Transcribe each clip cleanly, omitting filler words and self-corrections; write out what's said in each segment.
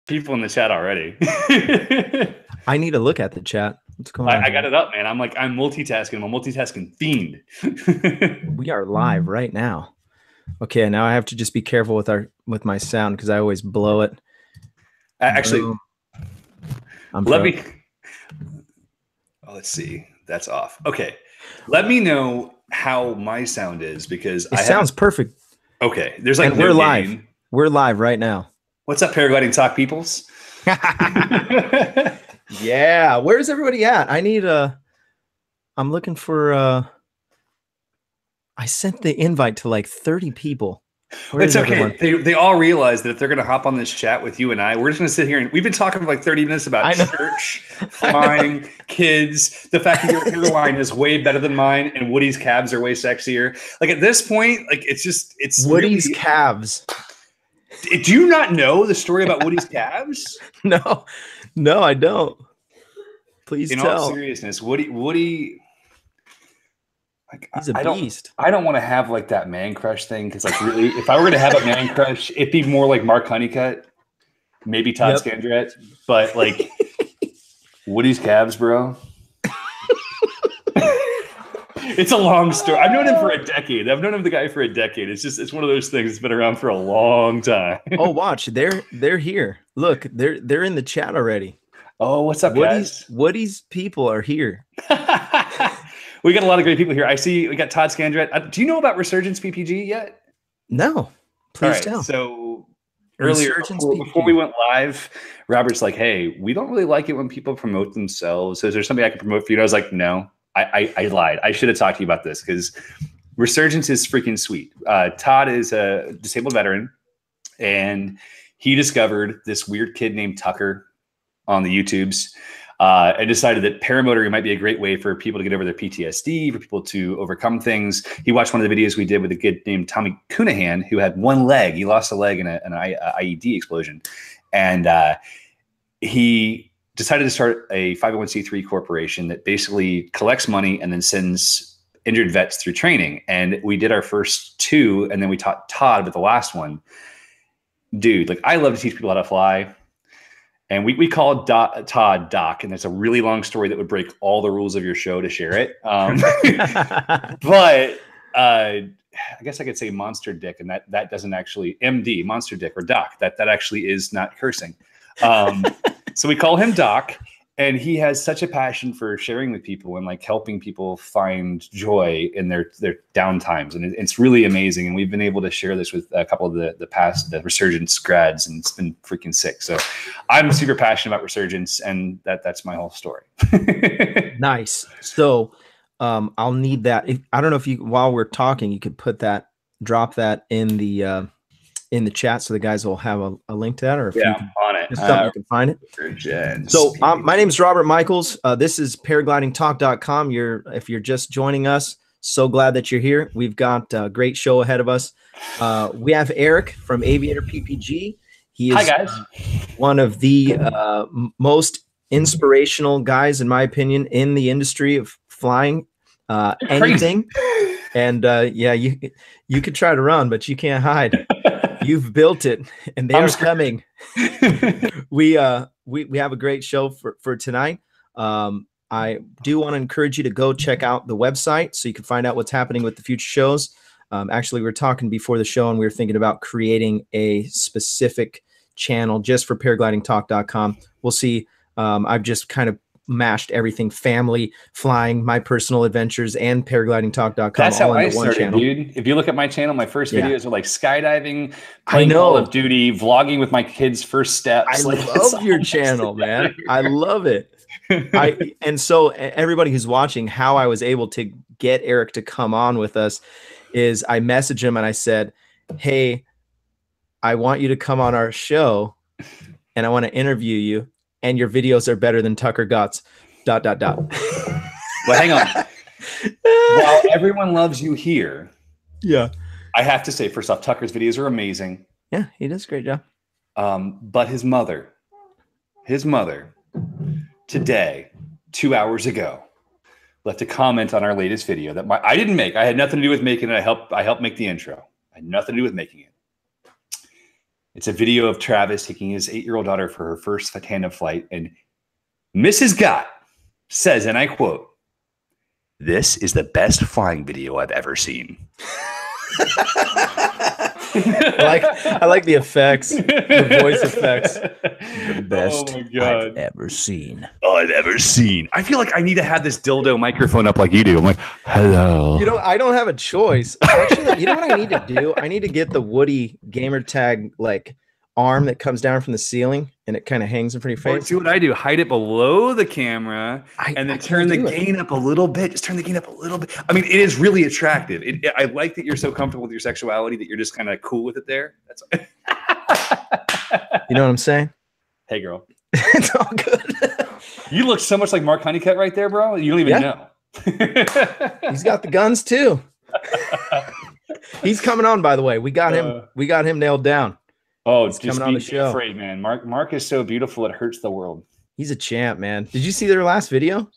people in the chat already. I need to look at the chat. What's going on? I got it up, man. I'm multitasking. I'm a multitasking fiend. We are live right now. Okay, now I have to just be careful with my sound because I always blow it. Actually, let me. Oh, let's see. That's off. Okay, let me know how my sound is because it sounds perfect. Okay, there's like we're live. We're live right now. What's up, Paragliding Talk peoples? Yeah, where's everybody at? I need I'm looking for I sent the invite to like 30 people. It's okay. They all realize that if they're going to hop on this chat with you and we're just going to sit here and we've been talking for like 30 minutes about church, flying, kids, the fact that your hairline is way better than mine and Woody's calves are way sexier. Like at this point, like it's Woody's calves. Do you not know the story about Woody's calves? No, I don't. Please tell. In all seriousness, Woody. Like, he's a beast. I don't want to have like that man crush thing because like really, if I were to have a man crush, it'd be more like Mark Honeycutt, maybe Todd Scandrett, but like Woody's calves, bro. It's a long story. I've known him for a decade. I've known the guy for a decade. It's one of those things that's been around for a long time. Oh, watch, they're here. Look, they're in the chat already. Oh, what's up, guys? Woody's people are here. We got a lot of great people here. I see we got Todd Scandrett. Do you know about Resurgence PPG yet? No. Please tell. So earlier, before we went live, Robert's like, hey, we don't really like it when people promote themselves. So is there something I can promote for you? And I was like, no, I lied. I should have talked to you about this because Resurgence is freaking sweet. Todd is a disabled veteran, and he discovered this weird kid named Tucker on the YouTubes. And decided that paramotoring might be a great way for people to get over their PTSD, for people to overcome things. He watched one of the videos we did with a kid named Tommy Cunahan, who had one leg. He lost a leg in an IED explosion. And he decided to start a 501c3 corporation that basically collects money and then sends injured vets through training. And we did our first two, and then we taught Todd with the last one. Dude, like I love to teach people how to fly. And we called Todd Doc, and it's a really long story that would break all the rules of your show to share it. But I guess I could say Monster Dick, and that doesn't actually MD Monster Dick or Doc. That actually is not cursing. So we call him Doc, and he has such a passion for sharing with people and like helping people find joy in their down times, and it's really amazing. And we've been able to share this with a couple of the Resurgence grads, and it's been freaking sick. So I'm super passionate about Resurgence, and that's my whole story. Nice. So I'll need that. I don't know if you, while we're talking, you could drop that in the chat so the guys will have a link to that, or if you can, on it. You can find it. So my name is Robert Michaels. This is paraglidingtalk.com. If you're just joining us, so glad that you're here. We've got a great show ahead of us. We have Eric from Aviator PPG. He is Hi, guys. One of the most inspirational guys, in my opinion, in the industry of flying anything. And you could try to run, but you can't hide. You've built it, and they're coming. We have a great show for tonight. I do want to encourage you to go check out the website so you can find out what's happening with the future shows. Actually, we were talking before the show, and we were thinking about creating a specific channel just for paraglidingtalk.com. We'll see. I've just kind of mashed everything: family, flying, my personal adventures, and paraglidingtalk.com. That's how I started, dude. If you look at my channel, my first videos are like skydiving, playing Call of Duty, vlogging with my kids' first steps. I love your channel, man. I love it. And so everybody who's watching, how I was able to get Eric to come on with us is I messaged him and I said, hey, I want you to come on our show and I want to interview you. And your videos are better than Tucker Gott's ... Well, hang on. While everyone loves you here, I have to say, first off, Tucker's videos are amazing. Yeah, he does a great job. But his mother, today, 2 hours ago, left a comment on our latest video that I didn't make. I had nothing to do with making it. I helped make the intro. I had nothing to do with making it. It's a video of Travis taking his 8-year-old daughter for her first tandem flight. And Mrs. Gott says, and I quote, "This is the best flying video I've ever seen." I like the effects, the voice effects. The best I've ever seen. I've ever seen. I feel like I need to have this dildo microphone up like you do. I'm like, hello. You know, I don't have a choice. Actually, you know what I need to do? I need to get the Woody gamer tag like arm that comes down from the ceiling and it kind of hangs in front of your face. Or do what I do. Hide it below the camera and then turn the gain up a little bit. Just turn the gain up a little bit. I mean, it is really attractive. I like that you're so comfortable with your sexuality that you're just kind of cool with it there. That's You know what I'm saying? Hey, girl. It's all good. You look so much like Mark Honeycutt right there, bro. You don't even know. He's got the guns too. He's coming on, by the way. We got him. We got him nailed down. Oh, it's just be afraid, man. Mark is so beautiful it hurts the world. He's a champ, man. Did you see their last video?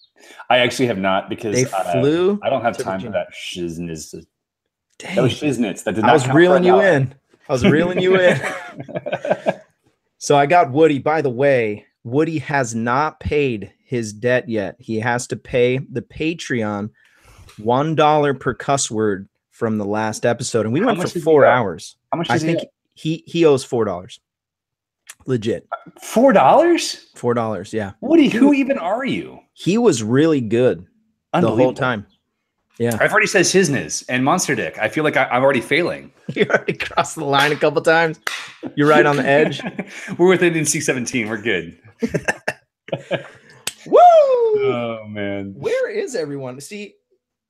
I actually have not because they flew. I don't have time for that shizness. That was shiznits. That did not. I was reeling you in. I was reeling you in. So I got Woody. By the way, Woody has not paid his debt yet. He has to pay the Patreon $1 per cuss word from the last episode, and we went for 4 hours. How much? I think he owes $4. Legit. $4? $4, yeah. Woody, who even are you? He was really good the whole time. Yeah. I've already said shizness and monster dick. I feel like I'm already failing. You already crossed the line a couple times. You're right on the edge. We're within C-17. We're good. Woo! Oh, man. Where is everyone? See,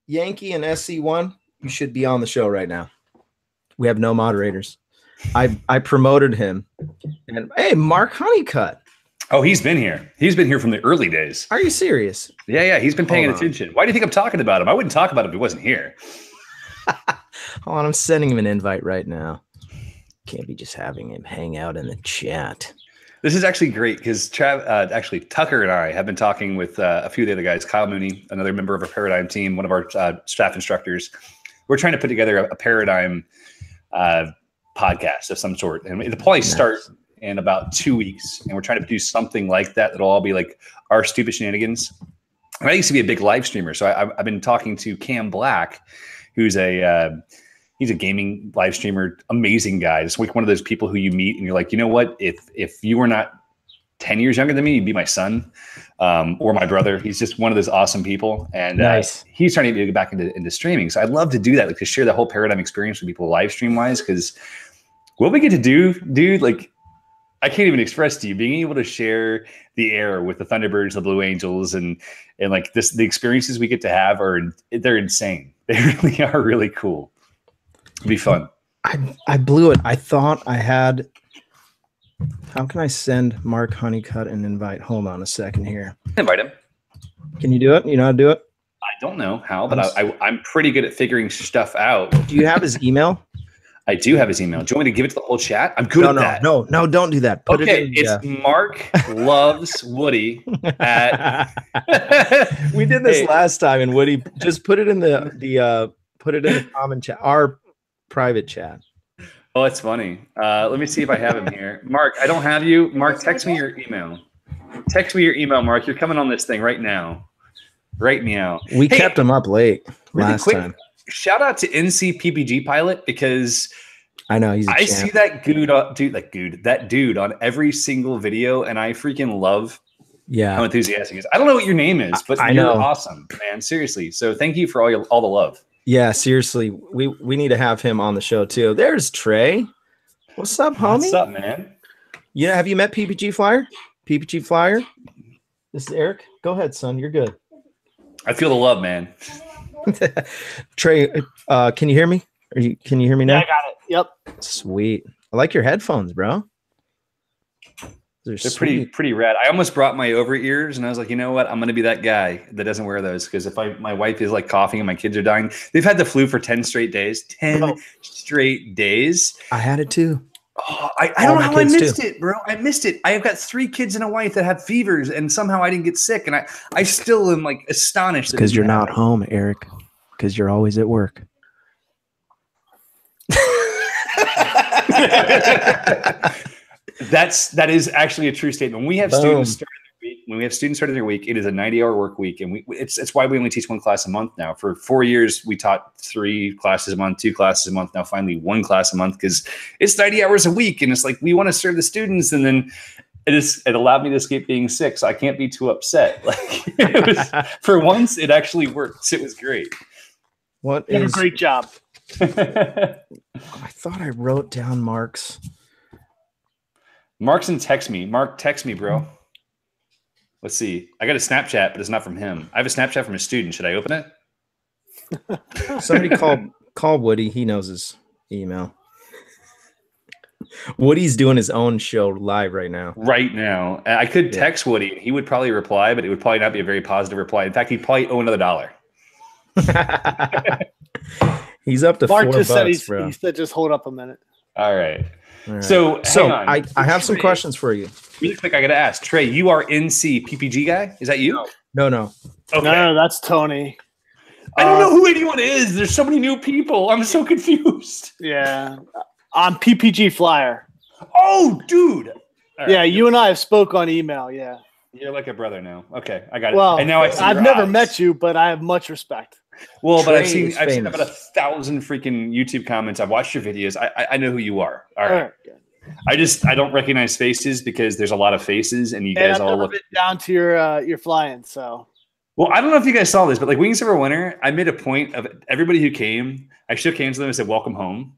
Yankee and SC1, you should be on the show right now. We have no moderators. I promoted him. And hey, Mark Honeycutt. Oh, he's been here. He's been here from the early days. Are you serious? Yeah. He's been paying attention. Why do you think I'm talking about him? I wouldn't talk about him if he wasn't here. Hold on, I'm sending him an invite right now. Can't be just having him hang out in the chat. This is actually great because actually Tucker and I have been talking with a few of the other guys. Kyle Mooney, another member of our Paradigm team, one of our staff instructors. We're trying to put together a Paradigm podcast of some sort, and it'll probably start in about 2 weeks. And we're trying to do something like that that'll all be like our stupid shenanigans. And I used to be a big live streamer, so I've been talking to Cam Black, who's he's a gaming live streamer, amazing guy. Just like one of those people who you meet and you're like, you know what? If you were not 10 years younger than me, you'd be my son or my brother. He's just one of those awesome people. And he's trying to get back into streaming. So I'd love to do that, like to share the whole Paradigm experience with people live stream wise. Because what we get to do, dude, like I can't even express to you being able to share the air with the Thunderbirds, the Blue Angels, and like this, the experiences we get to have they're insane. They really are really cool. It'll be fun. I blew it. I thought I had. How can I send Mark Honeycutt an invite? Hold on a second here. Invite him. Can you do it? You know how to do it? I don't know how, but I'm pretty good at figuring stuff out. Do you have his email? I do have his email. Do you want me to give it to the whole chat? I'm good at that. No, don't do that. Put okay, it's Mark Loves Woody at. We did this last time, and Woody just put it in the put it in the common chat, our private chat. Oh, it's funny. Let me see if I have him here. Mark, I don't have you. Mark, text me your email. Text me your email, Mark. You're coming on this thing right now. Right now. We kept him up late last time. Shout out to NC PPG Pilot because I know he's a champ. see that dude on every single video, and I freaking love how enthusiastic he is. I don't know what your name is, but you're awesome, man. Seriously. So thank you for all the love. Yeah, seriously. We need to have him on the show too. There's Trey. What's up, homie? What's up, man? Yeah, have you met PPG Flyer? PPG Flyer? This is Eric. Go ahead, son. You're good. I feel the love, man. Trey, can you hear me? Can you hear me now? Yeah, I got it. Yep. Sweet. I like your headphones, bro. They're pretty rad. I almost brought my over ears, and I was like, you know what? I'm gonna be that guy that doesn't wear those because if my wife is like coughing and my kids are dying, they've had the flu for 10 straight days. 10 straight days. I had it too. Oh, I don't know how I missed it, bro. I missed it. I have got 3 kids and a wife that have fevers, and somehow I didn't get sick, and I still am like astonished. Because you're not home, Eric. Because you're always at work. That is actually a true statement. When we have students starting their week, it is a 90-hour work week, and it's why we only teach one class a month now. For 4 years, we taught 3 classes a month, 2 classes a month. Now, finally, 1 class a month because it's 90 hours a week, and it's like we want to serve the students, and then it allowed me to escape being sick, so I can't be too upset. Like for once, it actually worked. It was great. You did a great job. I thought I wrote down Mark's. Mark's and text me. Mark, text me, bro. Let's see. I got a Snapchat, but it's not from him. I have a Snapchat from a student. Should I open it? Somebody call Woody. He knows his email. Woody's doing his own show live right now. Right now. I could text Woody. He would probably reply, but it would probably not be a very positive reply. In fact, he'd probably owe another $1. He's up to Mark $4, just said bro. he said just hold up a minute. All right. So hang on. I have some questions for you. Really quick, I got to ask. Trey, you are NC PPG guy? Is that you? No. Okay. No, that's Tony. I don't know who anyone is. There's so many new people. I'm so confused. Yeah. I'm PPG Flyer. Oh, dude. Right. Yeah, you and I have spoke on email, yeah. You're like a brother now. Okay, I got it. Well, and now I've never met you, but I have much respect. Well, but I've seen about 1,000 freaking YouTube comments. I've watched your videos. I know who you are. All right. I don't recognize faces because there's a lot of faces, and you guys all look down to your flying. So, well, I don't know if you guys saw this, but like Wings Over Winter, I made a point of everybody who came. I shook hands with them and said, "Welcome home,"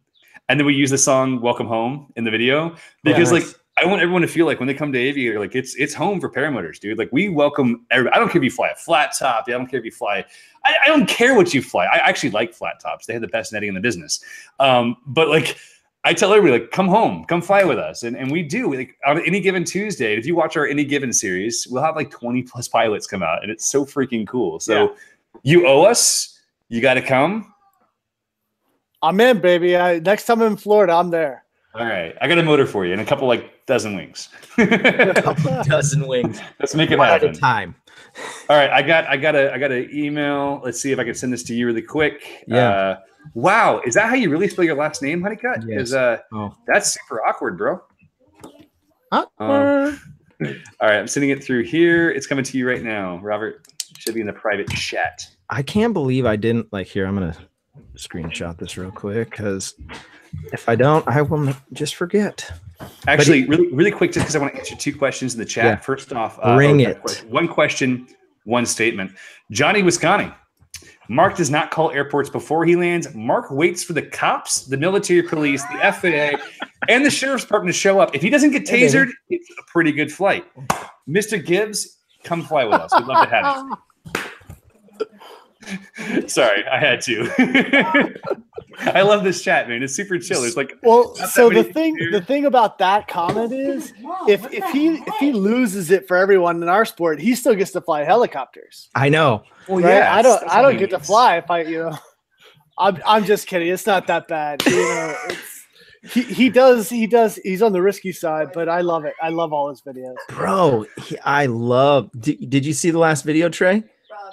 and then we use the song "Welcome Home" in the video because like I want everyone to feel like when they come to Aviator, like it's home for paramotors, dude. Like we welcome everybody. I don't care if you fly a flat top. I don't care if you fly. I don't care what you fly. I actually like flat tops. They have the best netting in the business. But like I tell everybody, like come home, come fly with us, and we do. Like on any given Tuesday, if you watch our Any Given series, we'll have like 20 plus pilots come out, and it's so freaking cool. So you owe us. You got to come. I'm in, baby. Next time I'm in Florida, I'm there. All right, I got a motor for you and a couple like dozen wings. A couple dozen wings. Let's make it one happen. at a time. All right, I got an email. Let's see if I can send this to you really quick. Yeah. Wow, is that how you really spell your last name, Honeycutt? Yes. That's super awkward, bro. Awkward. All right, I'm sending it through here. It's coming to you right now, Robert. Should be in the private chat. I can't believe I didn't here. I'm gonna screenshot this real quick because if I don't, I will just forget. Actually, really quick, just because I want to answer 2 questions in the chat. Yeah. First off, bring it. One question, one statement. Johnny Wisconsin. Mark does not call airports before he lands. Mark waits for the cops, the military police, the FAA, and the sheriff's department to show up. If he doesn't get tasered, it's a pretty good flight. Mr. Gibbs, come fly with us. We'd love to have you. Sorry, I had to. I love this chat, man. It's super chill. It's like so the thing about that comment is if he loses it for everyone in our sport, he still gets to fly helicopters. I know. Well, right? Yeah, I don't get to fly if I'm just kidding. It's not that bad. He does. He's on the risky side, but I love it. I love all his videos, bro. Did you see the last video, Trey?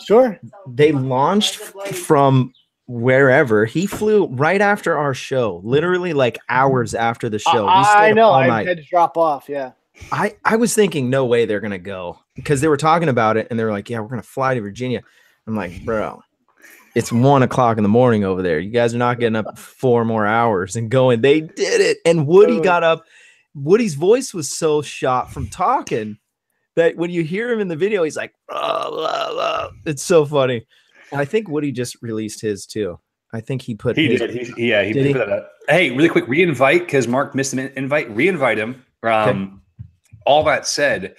Sure. They launched from wherever. He flew right after our show, literally like hours after the show. I know. I had to drop off. Yeah. I was thinking, no way they're going to go because they were talking about it and they were like, yeah, we're going to fly to Virginia. I'm like, bro, it's 1 o'clock in the morning over there. You guys are not getting up 4 more hours and going. They did it. And Woody got up. Woody's voice was so shot from talking that when you hear him in the video, he's like, blah, blah, blah. It's so funny. And I think Woody just released his too. I think he put. He did. He put that up. Hey, really quick, re-invite because Mark missed an invite. Re-invite him. Okay. All that said,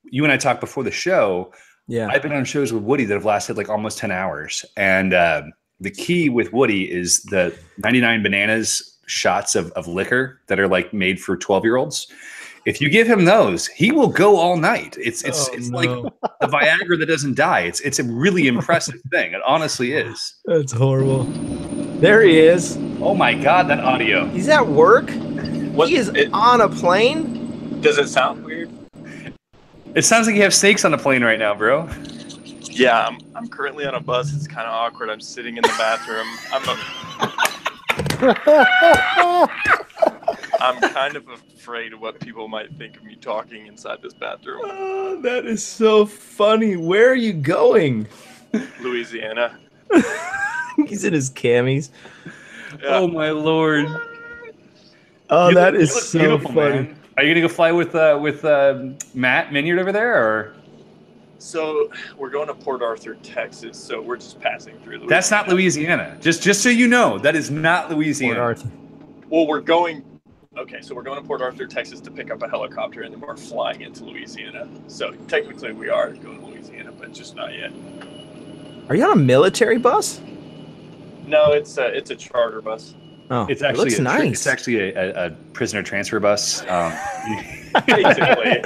you and I talked before the show. Yeah, I've been on shows with Woody that have lasted like almost 10 hours, and the key with Woody is the 99 bananas shots of liquor that are like made for 12-year-olds. If you give him those, he will go all night. It's like the Viagra that doesn't die. It's a really impressive thing. It honestly is. That's horrible. There he is. Oh my God, that audio. He's at work. He is on a plane. Does it sound weird? It sounds like you have snakes on the plane right now, bro. Yeah, I'm currently on a bus. It's kind of awkward. I'm sitting in the bathroom. I'm kind of afraid of what people might think of me talking inside this bathroom. Oh, that is so funny. Where are you going? Louisiana. He's in his camis. Yeah. Oh my lord. Oh, that is look so funny. Man. Are you gonna go fly with Matt Minyard over there, or? So we're going to Port Arthur, Texas. So we're just passing through Louisiana. That's not Louisiana. Just so you know, that is not Louisiana. Port Arthur. Well, we're going. Okay, so we're going to Port Arthur, Texas, to pick up a helicopter, and then we're flying into Louisiana. So technically, we are going to Louisiana, but just not yet. Are you on a military bus? No, it's a charter bus. Oh, it's actually looks nice. It's actually a prisoner transfer bus. Basically,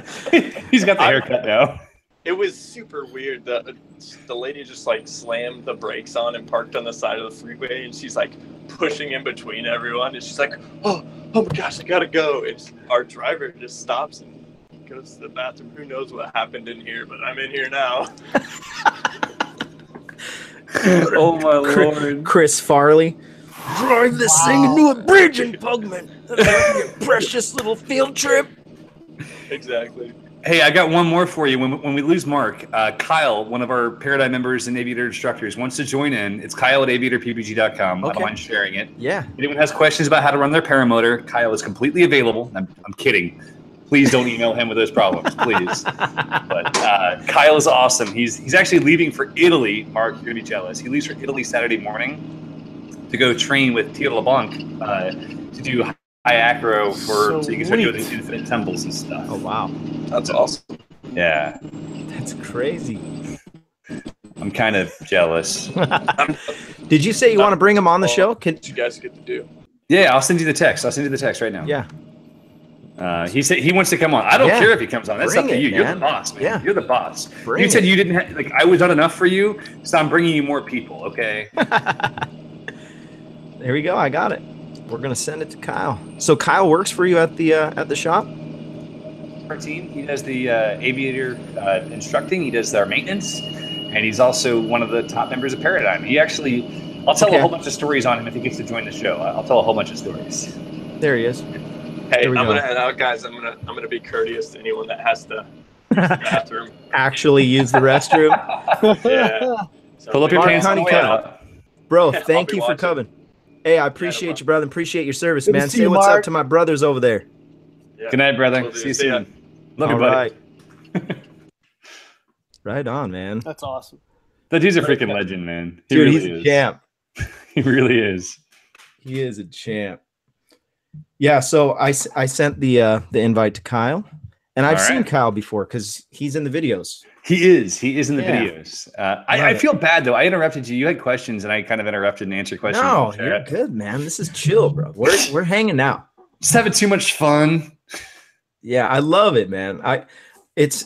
he's got the haircut now. It was super weird. The lady just like slammed the brakes on and parked on the side of the freeway, and she's like pushing in between everyone, and she's like, "Oh my gosh, I gotta go!" And our driver just stops and goes to the bathroom. Who knows what happened in here? But I'm in here now. Oh my lord, Chris Farley. Drive this thing into a bridge in Pugman. Your precious little field trip. Exactly. Hey, I got one more for you. When we lose Mark, Kyle, one of our Paradigm members and Aviator instructors, wants to join in. It's Kyle at aviatorppg.com. I don't mind sharing it. Yeah. If anyone has questions about how to run their paramotor, Kyle is completely available. I'm kidding. Please don't email him with those problems, please. But Kyle is awesome. He's actually leaving for Italy. Mark, you're going to be jealous. He leaves for Italy Saturday morning to go train with Tio LeBlanc to do high acro so you can start doing these infinite temples and stuff. Oh, wow. That's awesome. Yeah. That's crazy. I'm kind of jealous. Did you say you want to bring him on the show? What you guys get to do? Yeah, I'll send you the text. I'll send you the text right now. Yeah. He said he wants to come on. I don't care if he comes on. That's up to you. You're man. the boss, man. Yeah. You're the boss. Bring you said you didn't have, like, I was not enough for you, so I'm bringing you more people, okay? There we go. I got it. We're gonna send it to Kyle. So Kyle works for you at the shop? Our team. He does the Aviator instructing. He does our maintenance, and he's also one of the top members of Paradigm. He actually, I'll tell a whole bunch of stories on him if he gets to join the show. I'll tell a whole bunch of stories. There he is. Hey, I'm gonna head out, guys. I'm gonna be courteous to anyone that has to use the bathroom. Actually use the restroom. Yeah. So pull up your pants on the way out. Bro, thank you for coming. Hey, I appreciate you, brother. Appreciate your service, man. Say what's up to my brothers over there. Yeah. Good night, brother. See you soon. Love you, buddy. Right on, man. That's awesome. That dude's a freaking legend, man. He Dude, really he's is. a champ. He really is. He is a champ. Yeah, so I sent the invite to Kyle, and I've seen Kyle before because he's in the videos. He is in the videos. I feel bad though. I interrupted you. You had questions, and I kind of interrupted and answered questions. No, you're good, man. This is chill, bro. We're hanging out. Just having too much fun. Yeah, I love it, man. It's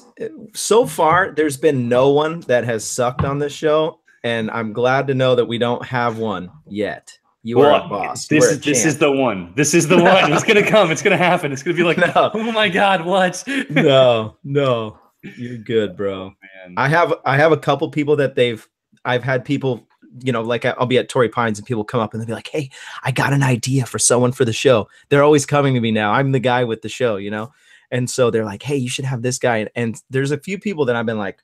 so far there's been no one that has sucked on this show, and I'm glad to know that we don't have one yet. You are a boss. This is the one. This is the one. It's gonna come. It's gonna happen. It's gonna be like, no. Oh my God, what? No, you're good, bro. Man. I have a couple people that I've had people, you know, like I'll be at Torrey Pines and people come up and they'll be like, hey, I got an idea for someone for the show. They're always coming to me now. I'm the guy with the show, you know? And so they're like, hey, you should have this guy. And there's a few people that I've been like,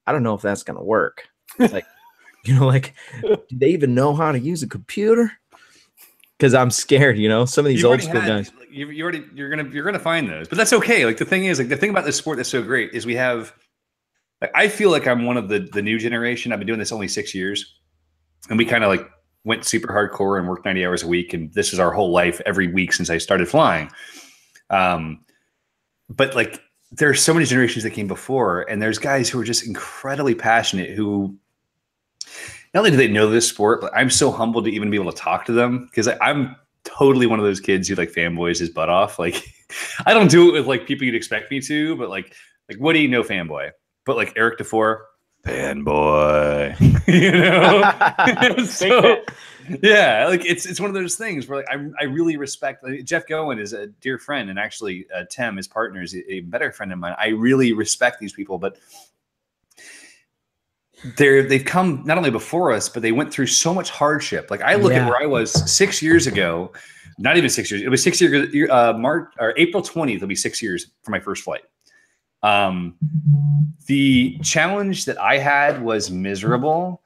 I don't know if that's going to work. Like, you know, like, do they even know how to use a computer? Because I'm scared, you know, some of these old school guys. You're gonna find those, but that's okay. Like the thing is, like the thing about this sport that's so great is we have. Like I feel like I'm one of the new generation. I've been doing this only 6 years, and we kind of like went super hardcore and worked 90 hours a week, and this is our whole life every week since I started flying. But like there's so many generations that came before, and there's guys who are just incredibly passionate who. Not only do they know this sport, but I'm so humbled to even be able to talk to them because I'm totally one of those kids who like fanboys his butt off. Like I don't do it with like people you'd expect me to, but like Woody, no fanboy, but like Eric DeFore, fanboy, you know? So, yeah, like it's one of those things where like I really respect Jeff Gowen is a dear friend, and actually Tim, his partner, is a better friend of mine. I really respect these people, but they've come not only before us, but they went through so much hardship. Like I look at where I was 6 years ago Not even 6 years. It was 6 years. March or April 20th. It'll be 6 years for my first flight. The challenge that I had was miserable.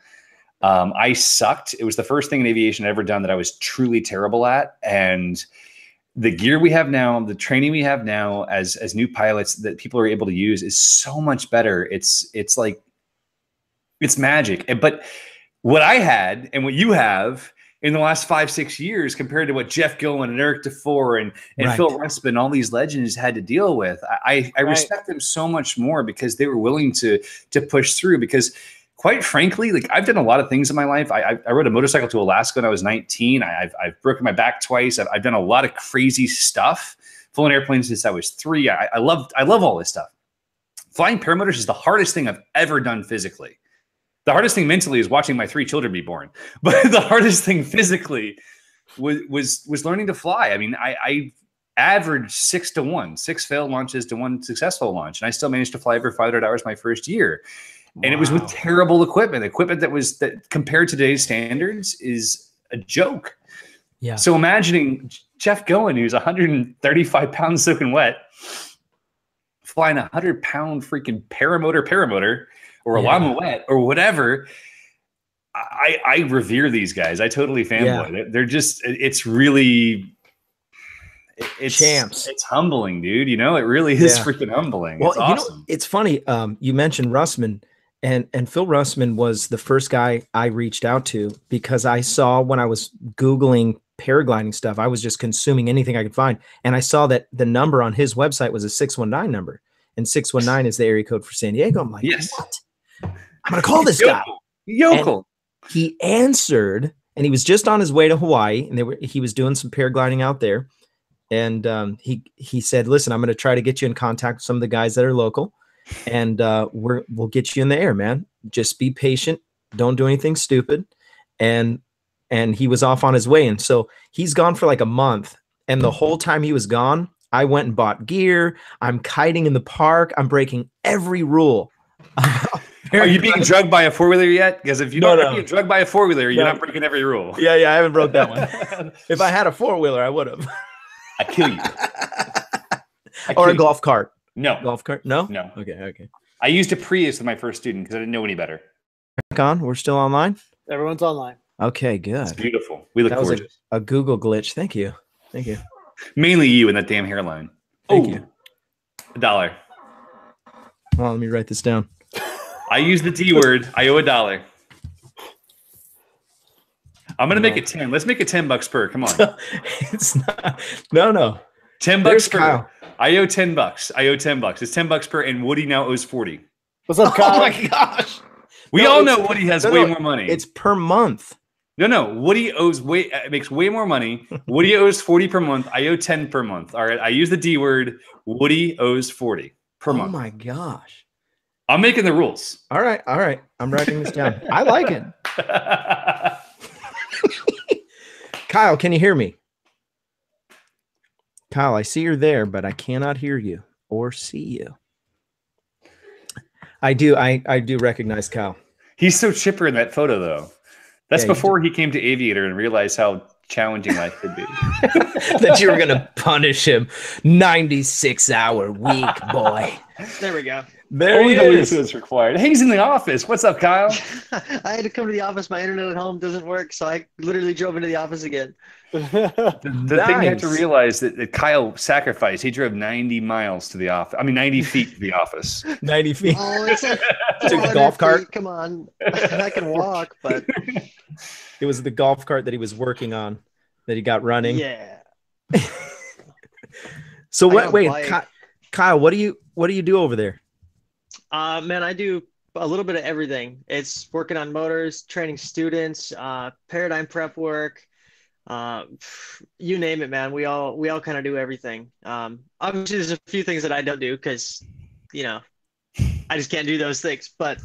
I sucked. It was the first thing in aviation I'd ever done that I was truly terrible at. And the gear we have now, the training we have now as new pilots that people are able to use is so much better. It's like, it's magic. But what I had and what you have in the last 5-6 years compared to what Jeff Gillen and Eric DeFore and Phil Ruspin, all these legends had to deal with, I respect them so much more because they were willing to push through. Because quite frankly, like I've done a lot of things in my life. I rode a motorcycle to Alaska when I was 19. I've broken my back twice. I've done a lot of crazy stuff. Flown airplanes since I was 3. I love all this stuff. Flying paramotors is the hardest thing I've ever done physically. The hardest thing mentally is watching my 3 children be born. But the hardest thing physically was learning to fly. I mean, I averaged 6 to 1, 6 failed launches to 1 successful launch. And I still managed to fly over 500 hours my first year. And it was with terrible equipment that compared to today's standards is a joke. Yeah. So imagining Jeff Gillen, who's 135 pounds soaking wet, flying a 100-pound freaking paramotor, or a llama wet, or whatever. I revere these guys. I totally fanboy. Yeah. They're just, it's really, it's champs. It's humbling, dude. You know, it really is freaking humbling. Well, it's awesome. You know, it's funny. You mentioned Russman, and Phil Russman was the first guy I reached out to because I saw when I was Googling paragliding stuff, I was just consuming anything I could find. And I saw that the number on his website was a 619 number, and 619 is the area code for San Diego. I'm like, what? I'm going to call this guy. Yokel. And he answered, and he was just on his way to Hawaii, and he was doing some paragliding out there. And he said, listen, I'm going to try to get you in contact with some of the guys that are local, and we'll get you in the air, man. Just be patient. Don't do anything stupid. And he was off on his way. And so he's gone for like a month. And the whole time he was gone, I went and bought gear. I'm kiting in the park. I'm breaking every rule. Are you being drugged by a 4-wheeler yet? Because if you don't get drugged by a 4-wheeler, you're not breaking every rule. Yeah, I haven't broke that one. If I had a 4-wheeler, I would have. I'd kill you. Or a golf cart. No. Golf cart? No? No. Okay. I used a Prius with my first student because I didn't know any better. On, we're still online? Everyone's online. Okay, good. It's beautiful. We look gorgeous. A Google glitch. Thank you. Mainly you and that damn hairline. Thank you. $1. Well, let me write this down. I use the D word. I owe $1. I'm gonna make it 10. Let's make it $10 per. Come on. It's not. No. $10 per. Kyle. I owe $10. I owe $10. It's $10 per, and Woody now owes 40. What's up, Kyle? Oh my gosh. We all know Woody has way more money. It's per month. No. Woody owes makes way more money. Woody owes 40 per month. I owe 10 per month. All right. I use the D word. Woody owes 40 per month. Oh my gosh. I'm making the rules. All right. I'm writing this down. I like it. Kyle, can you hear me? Kyle, I see you're there, but I cannot hear you or see you. I do recognize Kyle. He's so chipper in that photo, though. That's before he came to Aviator and realized how challenging life could be. That you were going to punish him. 96-hour week, boy. There we go. There he is. Is required. Hey, he's in the office. What's up, Kyle? I had to come to the office. My internet at home doesn't work, so I literally drove into the office again. The thing you have to realize that Kyle sacrificed. He drove 90 miles to the office. I mean, 90 feet to the office. 90 feet. Oh, it's a golf cart. Feet. Come on, I can walk, but it was the golf cart that he was working on that he got running. Yeah. So wait, Kyle, what do you do over there? Man, I do a little bit of everything. It's working on motors, training students, paradigm prep work, you name it, man. We all kind of do everything. Obviously, there's a few things that I don't do because, I just can't do those things. But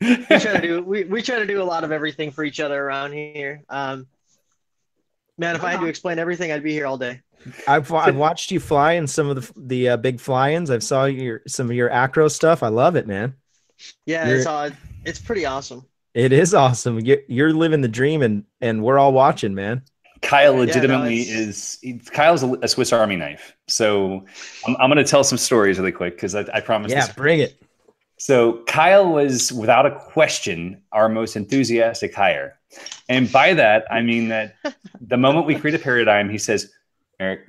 we try to do a lot of everything for each other around here. Man, if I had to explain everything, I'd be here all day. I've watched you fly in some of the big fly-ins. I've saw some of your acro stuff. I love it, man. Yeah, it's pretty awesome. It is awesome. You're living the dream, and we're all watching, man. Kyle legitimately Kyle's a Swiss Army knife. So I'm going to tell some stories really quick because I promise. Yeah, bring it. So Kyle was, without a question, our most enthusiastic hire. And by that, I mean that the moment we create a paradigm, he says, Eric,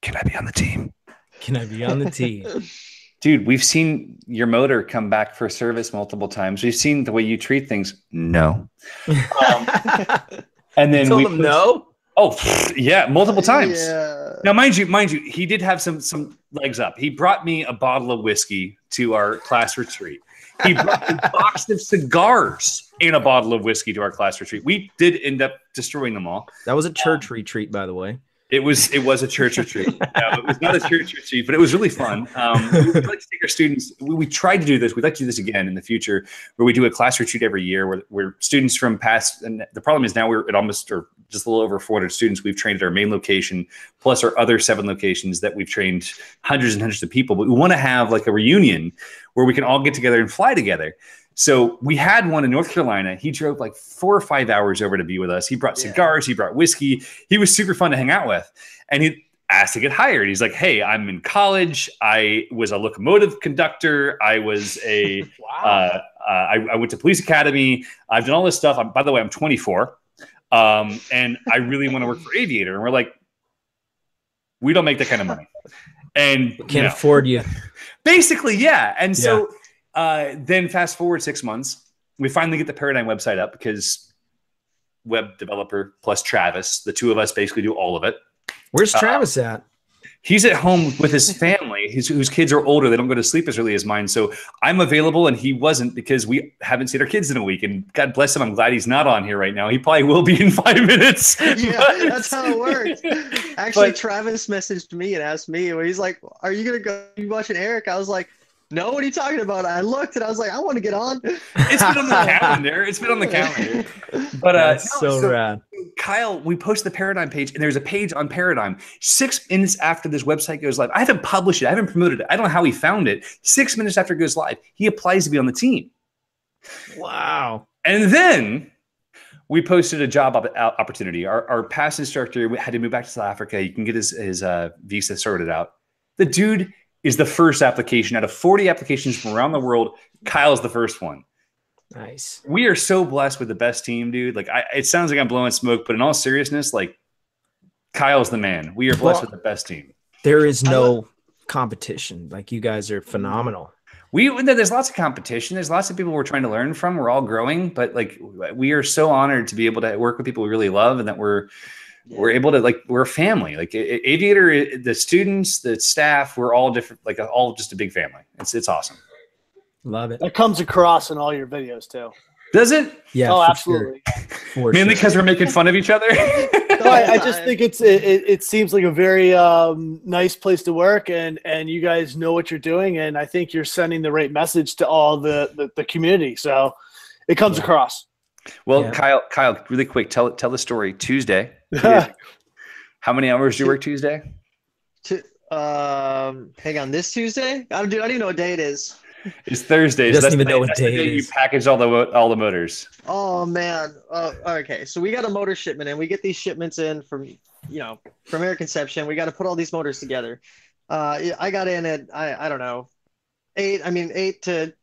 can I be on the team? Can I be on the team? Dude, we've seen your motor come back for service multiple times. We've seen the way you treat things. No. And then we told him no. Oh, yeah, multiple times. Yeah. Now, mind you, he did have some legs up. He brought me a bottle of whiskey to our class retreat. He brought a box of cigars and a bottle of whiskey to our class retreat. We did end up destroying them all. That was a church retreat, by the way. It was a church retreat. No, it was not a church retreat, but it was really fun. We like to take our students. We tried to do this. We'd like to do this again in the future, where we do a class retreat every year, where students from past. And the problem is now we're at almost or just a little over 400 students we've trained at our main location, plus our other 7 locations that we've trained hundreds and hundreds of people. But we want to have like a reunion where we can all get together and fly together. So we had one in North Carolina. He drove like 4 or 5 hours over to be with us. He brought cigars. He brought whiskey. He was super fun to hang out with. And he asked to get hired. He's like, hey, I'm in college. I was a locomotive conductor. I was a, I went to police academy. I've done all this stuff. By the way, I'm 24. And I really want to work for Aviator. And we're like, we don't make that kind of money. And can't afford you. Basically, yeah. And so then fast forward 6 months, we finally get the Paradigm website up because web developer plus Travis, the two of us basically do all of it. Where's Travis at? He's at home with his family, whose kids are older. They don't go to sleep as early as mine. So I'm available and he wasn't because we haven't seen our kids in a week. And God bless him. I'm glad he's not on here right now. He probably will be in 5 minutes. Yeah, that's how it works. Actually, Travis messaged me and asked me, he's like, are you going to go you watching Eric? I was like, no, what are you talking about? I looked and I was like, I want to get on. It's been on the calendar. It's been on the calendar. But that's so rad. Kyle, we posted the Paradigm page, and there's a page on Paradigm. 6 minutes after this website goes live, I haven't published it. I haven't promoted it. I don't know how he found it. 6 minutes after it goes live, he applies to be on the team. Wow. And then we posted a job opportunity. Our past instructor had to move back to South Africa. He can get his visa sorted out. The dude is the first application out of 40 applications from around the world. Kyle's the first one. Nice. We are so blessed with the best team, dude. Like, it sounds like I'm blowing smoke, but in all seriousness, like, Kyle's the man. We are blessed with the best team. There is no competition. Like, you guys are phenomenal. There's lots of competition. There's lots of people we're trying to learn from. We're all growing, but like, we are so honored to be able to work with people we really love, and that we're able to, like, we're a family. Like, Aviator, the students, the staff, we're all different, like, all just a big family. It's awesome. Love it. That comes across in all your videos too. Does it? Yeah. Oh, absolutely. Sure. Mainly because we're making fun of each other. No, I just think it seems like a very nice place to work, and you guys know what you're doing, and I think you're sending the right message to all the community. So it comes across. Well, Kyle, really quick, tell the story. Tuesday. How many hours do you work Tuesday? Hang on, this Tuesday? I don't even know what day it is. It's Thursday. He doesn't even know what day it is. You package all the motors. Oh man. Okay. So we got a motor shipment in. We get these shipments in from air conception. We got to put all these motors together. I got in at I don't know, 8 to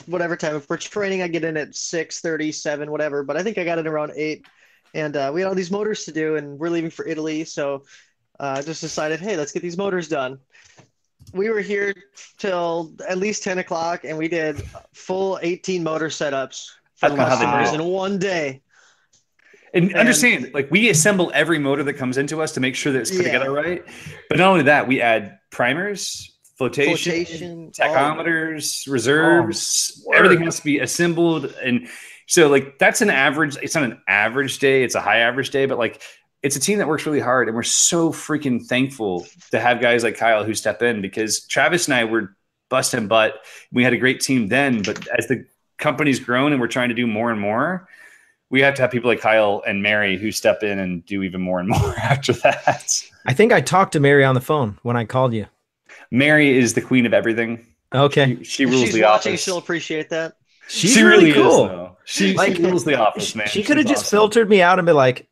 whatever time. If we're training, I get in at 6:37, whatever. But I think I got in around 8, and we had all these motors to do, and we're leaving for Italy. So just decided, hey, let's get these motors done. We were here till at least 10 o'clock, and we did full 18 motor setups for the customers in one day. And understand, like, we assemble every motor that comes into us to make sure that it's put together right. But not only that, we add primers, flotation tachometers, reserves. Everything has to be assembled. And so, like, that's an average. It's not an average day. It's a high average day. But, like, it's a team that works really hard, and we're so freaking thankful to have guys like Kyle who step in, because Travis and I were busting butt. We had a great team then, but as the company's grown and we're trying to do more and more, we have to have people like Kyle and Mary who step in and do even more and more after that. I think I talked to Mary on the phone when I called you. Mary is the queen of everything. Okay. She rules the office. She'll appreciate that. She's really cool. Is, though. She rules the office, man. She could have just filtered me out and been like,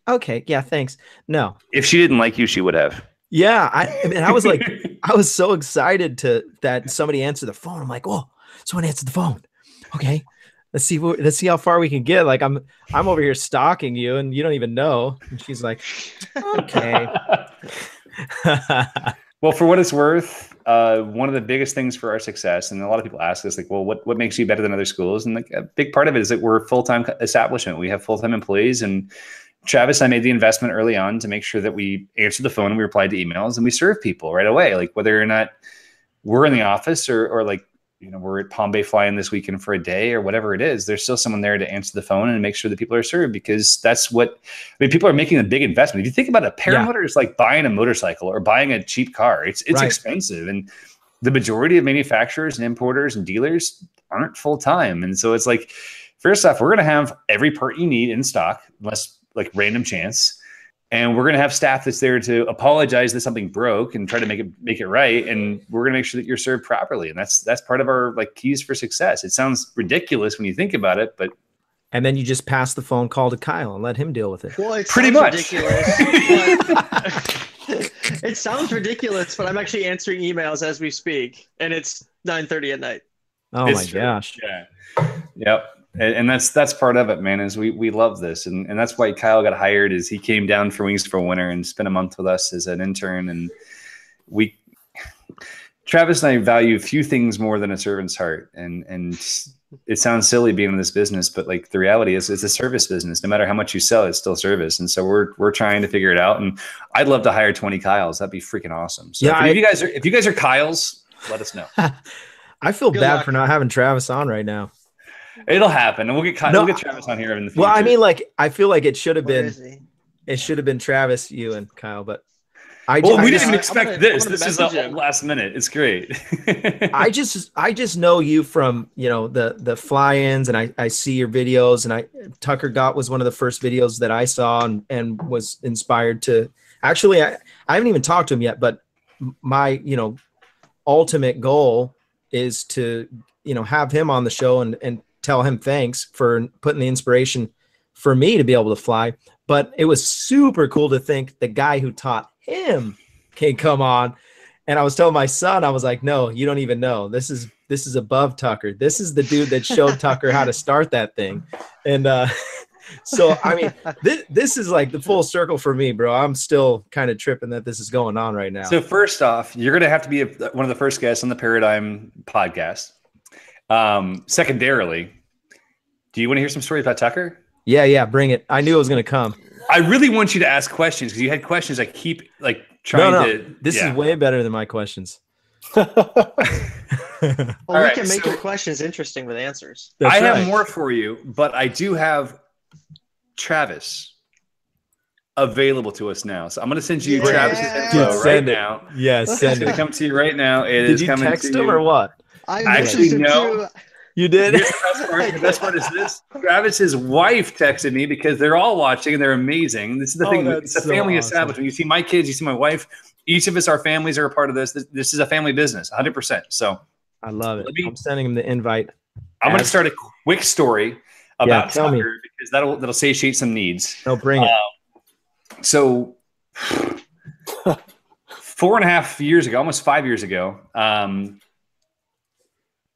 okay, yeah, thanks. No. If she didn't like you, she would have. Yeah. I mean, I was like, I was so excited that somebody answered the phone. I'm like, oh, someone answered the phone. Okay. Let's see how far we can get. Like I'm over here stalking you and you don't even know. And she's like, okay. Well, for what it's worth, one of the biggest things for our success, and a lot of people ask us, like, well, what makes you better than other schools? And like a big part of it is that we're a full-time establishment. We have full-time employees, and Travis and I made the investment early on to make sure that we answer the phone and we reply to emails and we serve people right away. Like whether or not we're in the office or like, you know, we're at Palm Bay flying this weekend for a day or whatever it is, there's still someone there to answer the phone and make sure that people are served, because that's what, I mean, people are making a big investment. If you think about it, a paramotor is like buying a motorcycle or buying a cheap car. It's right. Expensive. And the majority of manufacturers and importers and dealers aren't full-time. And so it's like, first off, we're going to have every part you need in stock, unless like random chance. And we're going to have staff that's there to apologize that something broke and try to make it right. And we're going to make sure that you're served properly. And that's part of our like keys for success. It sounds ridiculous when you think about it, but. And then you just pass the phone call to Kyle and let him deal with it. Well, it pretty much. Ridiculous, it sounds ridiculous, but I'm actually answering emails as we speak, and it's 9:30 at night. Oh my gosh. Yeah. Yep. And that's part of it, man, is we love this. And that's why Kyle got hired, is he came down for Wings for Winter and spent a month with us as an intern. And Travis and I value few things more than a servant's heart. And it sounds silly being in this business, but like the reality is it's a service business. No matter how much you sell, it's still service. And so we're trying to figure it out. And I'd love to hire 20 Kyles. That'd be freaking awesome. So yeah, if you guys are Kyles, let us know. I feel bad for not having Travis on right now. It'll happen, and we'll get Travis on here in the future. Well, I mean, like, I feel like it should have been Travis, you, and Kyle, but we didn't even expect this. This is a last minute. It's great. I just know you from, you know, the fly-ins, and I see your videos, and Tucker was one of the first videos that I saw and was inspired to. Actually, I haven't even talked to him yet, but my, you know, ultimate goal is to, you know, have him on the show and tell him thanks for putting the inspiration for me to be able to fly. But it was super cool to think the guy who taught him can come on. And I was telling my son, I was like, no, you don't even know. This is above Tucker. This is the dude that showed Tucker how to start that thing. And so, I mean, this is like the full circle for me, bro. I'm still kind of tripping that this is going on right now. So first off, you're going to have to be one of the first guests on the Paradigm podcast. Secondarily, do you want to hear some stories about Tucker? Yeah, bring it. I knew it was going to come. I really want you to ask questions, because you had questions I keep like trying to. This is way better than my questions. Well, we can make your questions interesting with answers. I have more for you, but I do have Travis available to us now. So I'm going to send you Travis's info right now. Yeah, send it. It's come to you right now. Did you text him or what? I actually know. You did? The best part is this. Travis's wife texted me, because they're all watching and they're amazing. This is the thing. It's a family establishment. You see my kids, you see my wife. Each of us, our families are a part of this. This is a family business, 100%. So I love it. I'm sending him the invite. I'm going to start a quick story about Tucker, because that'll satiate some needs. No, bring it. So 4.5 years ago, almost 5 years ago,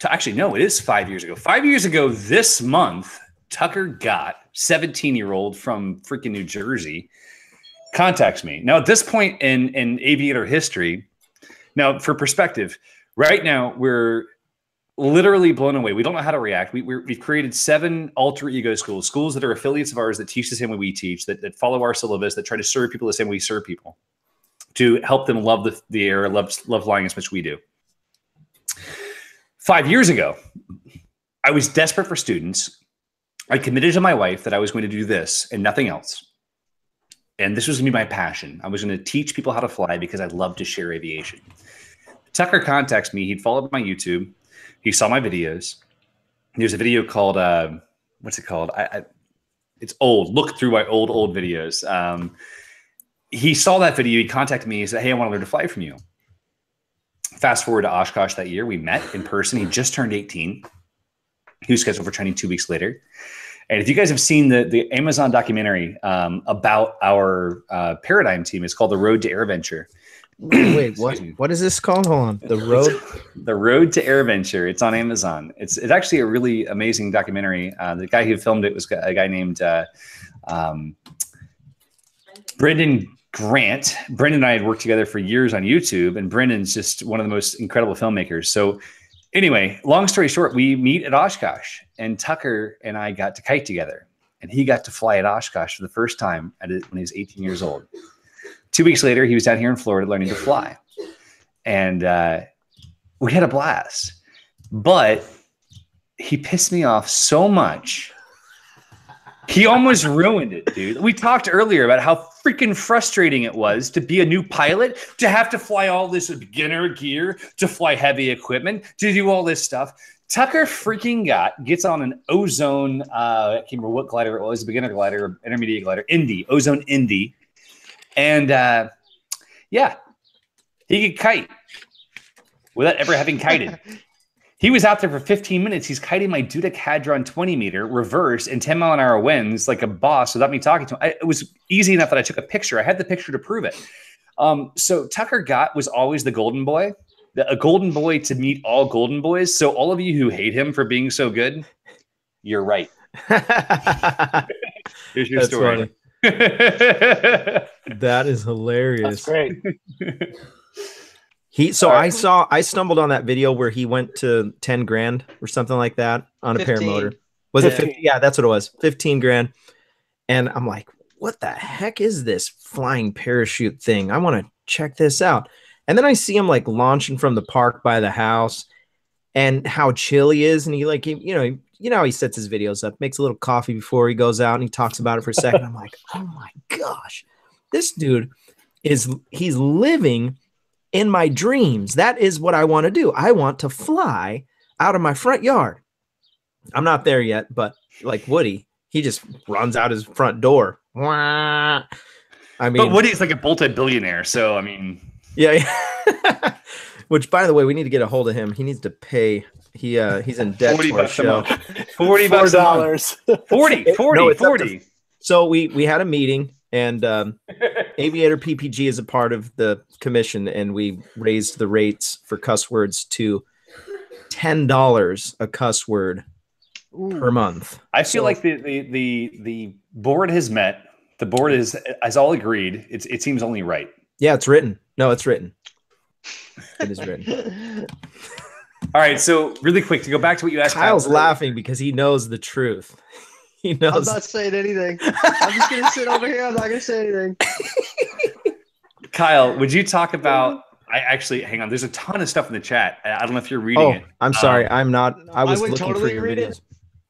actually, no, it is 5 years ago. 5 years ago this month, Tucker got 17-year-old from freaking New Jersey contacts me. Now, at this point in Aviator history, now for perspective, right now we're literally blown away. We don't know how to react. We've created 7 alter ego schools that are affiliates of ours that teach the same way we teach, that follow our syllabus, that try to serve people the same way we serve people, to help them love the air, love flying as much as we do. 5 years ago, I was desperate for students. I committed to my wife that I was going to do this and nothing else. And this was going to be my passion. I was going to teach people how to fly because I love to share aviation. Tucker contacts me. He'd followed my YouTube. He saw my videos. There's a video called, what's it called? It's old. Look through my old videos. He saw that video. He contacted me. He said, hey, I want to learn to fly from you. Fast forward to Oshkosh that year. We met in person. He just turned 18. He was scheduled for training 2 weeks later. And if you guys have seen the Amazon documentary about our Paradigm team, it's called The Road to AirVenture. Wait, what is this called? Hold on. The Road to AirVenture. It's on Amazon. It's actually a really amazing documentary. The guy who filmed it was a guy named Brendan Grant. Brendan and I had worked together for years on YouTube, and Brendan's just one of the most incredible filmmakers. So anyway, long story short, we meet at Oshkosh, and Tucker and I got to kite together, and he got to fly at Oshkosh for the first time when he was 18 years old. 2 weeks later, he was down here in Florida learning to fly. And we had a blast. But he pissed me off so much. He almost ruined it, dude. We talked earlier about how freaking frustrating it was to be a new pilot, to have to fly all this beginner gear, to fly heavy equipment, to do all this stuff. Tucker freaking gets on an Ozone, I can't remember what glider it was, beginner glider, or intermediate glider, Ozone Indy. And yeah, he could kite without ever having kited. He was out there for 15 minutes. He's kiting my Dudecadron 20 meter reverse in 10-mile-an-hour winds like a boss without me talking to him. It was easy enough that I took a picture. I had the picture to prove it. So Tucker was always the golden boy, a golden boy to meet all golden boys. So all of you who hate him for being so good, you're right. Here's your story. Funny. That is hilarious. That's great. I stumbled on that video where he went to 10 grand or something like that on a 15. paramotor. Was it 50? Yeah, that's what it was. 15 grand. And I'm like, what the heck is this flying parachute thing? I want to check this out. And then I see him like launching from the park by the house, and how chill he is. And he how he sets his videos up, makes a little coffee before he goes out, and he talks about it for a second. I'm like, oh my gosh, this dude he's living in my dreams. That is what I want to do. I want to fly out of my front yard. I'm not there yet, but like Woody, he just runs out his front door. I mean, but Woody's like a multi-billionaire, so I mean, yeah. Which, by the way, we need to get a hold of him. He needs to pay. He's in debt to our show. $40. 40. So we had a meeting, and Aviator PPG is a part of the commission, and we raised the rates for cuss words to $10 a cuss word per month. I feel like the board has met. The board has all agreed. It seems only right. Yeah, it's written. No, it's written. It is written. All right, so really quick to go back to what you asked. Kyle's laughing because he knows the truth. He knows. I'm not saying anything. I'm just gonna sit over here. I'm not gonna say anything. Kyle, would you talk about? Hang on. There's a ton of stuff in the chat. I don't know if you're reading it. I'm sorry. I'm not. I was would looking totally for your read videos. it,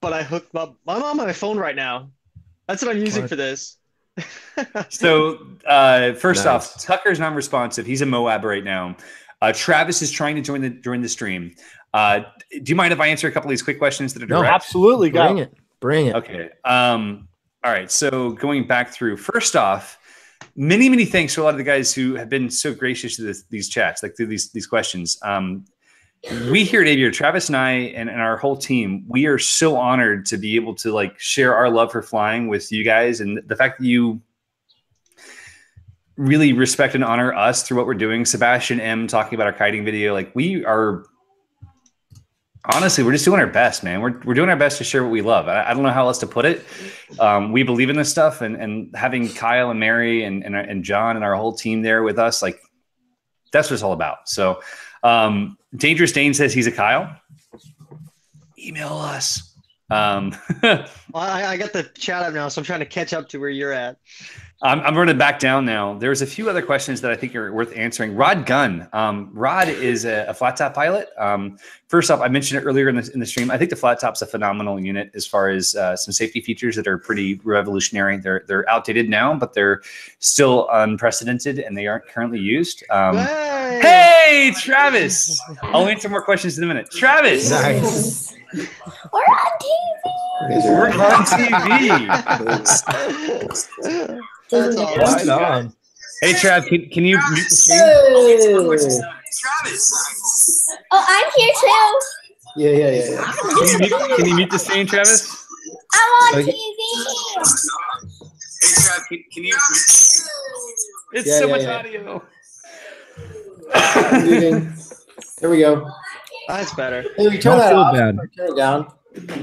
but I hooked up. I'm on my phone right now. That's what I'm using for this. So first off, Tucker's non-responsive. He's in Moab right now. Travis is trying to join the stream. Do you mind if I answer a couple of these quick questions that are direct? No, absolutely. Bring it. Okay. All right. So going back through, first off, many thanks to a lot of the guys who have been so gracious to these chats, like through these questions. We here at Aviator, Travis and I and our whole team, we are so honored to be able to like share our love for flying with you guys, and the fact that you really respect and honor us through what we're doing. Sebastian M talking about our kiting video, like we are honestly, we're just doing our best, man. We're doing our best to share what we love. I don't know how else to put it. We believe in this stuff, and having Kyle and Mary and John and our whole team there with us, like that's what it's all about. So Dangerous Dane says he's a Kyle. Email us. I got the chat up now, so I'm trying to catch up to where you're at. I'm running back down now. There's a few other questions that I think are worth answering. Rod Gunn. Rod is a flat top pilot. First off, I mentioned it earlier in the stream. I think the flat top's a phenomenal unit as far as some safety features that are pretty revolutionary. They're outdated now, but they're still unprecedented and they aren't currently used. Hey, Travis! I'll answer more questions in a minute. Travis! Nice. We're on TV. We're on TV. That's awesome. Right on. Hey, Trav, can you mute the stream? Oh, I'm here too. Yeah. Can you mute the screen, Travis? I'm on TV. Hey, Trav, can you? It's Yeah, so much yeah. audio. Muting. There we go. That's better. Hey, we turn Don't that feel off. bad. Turn it down.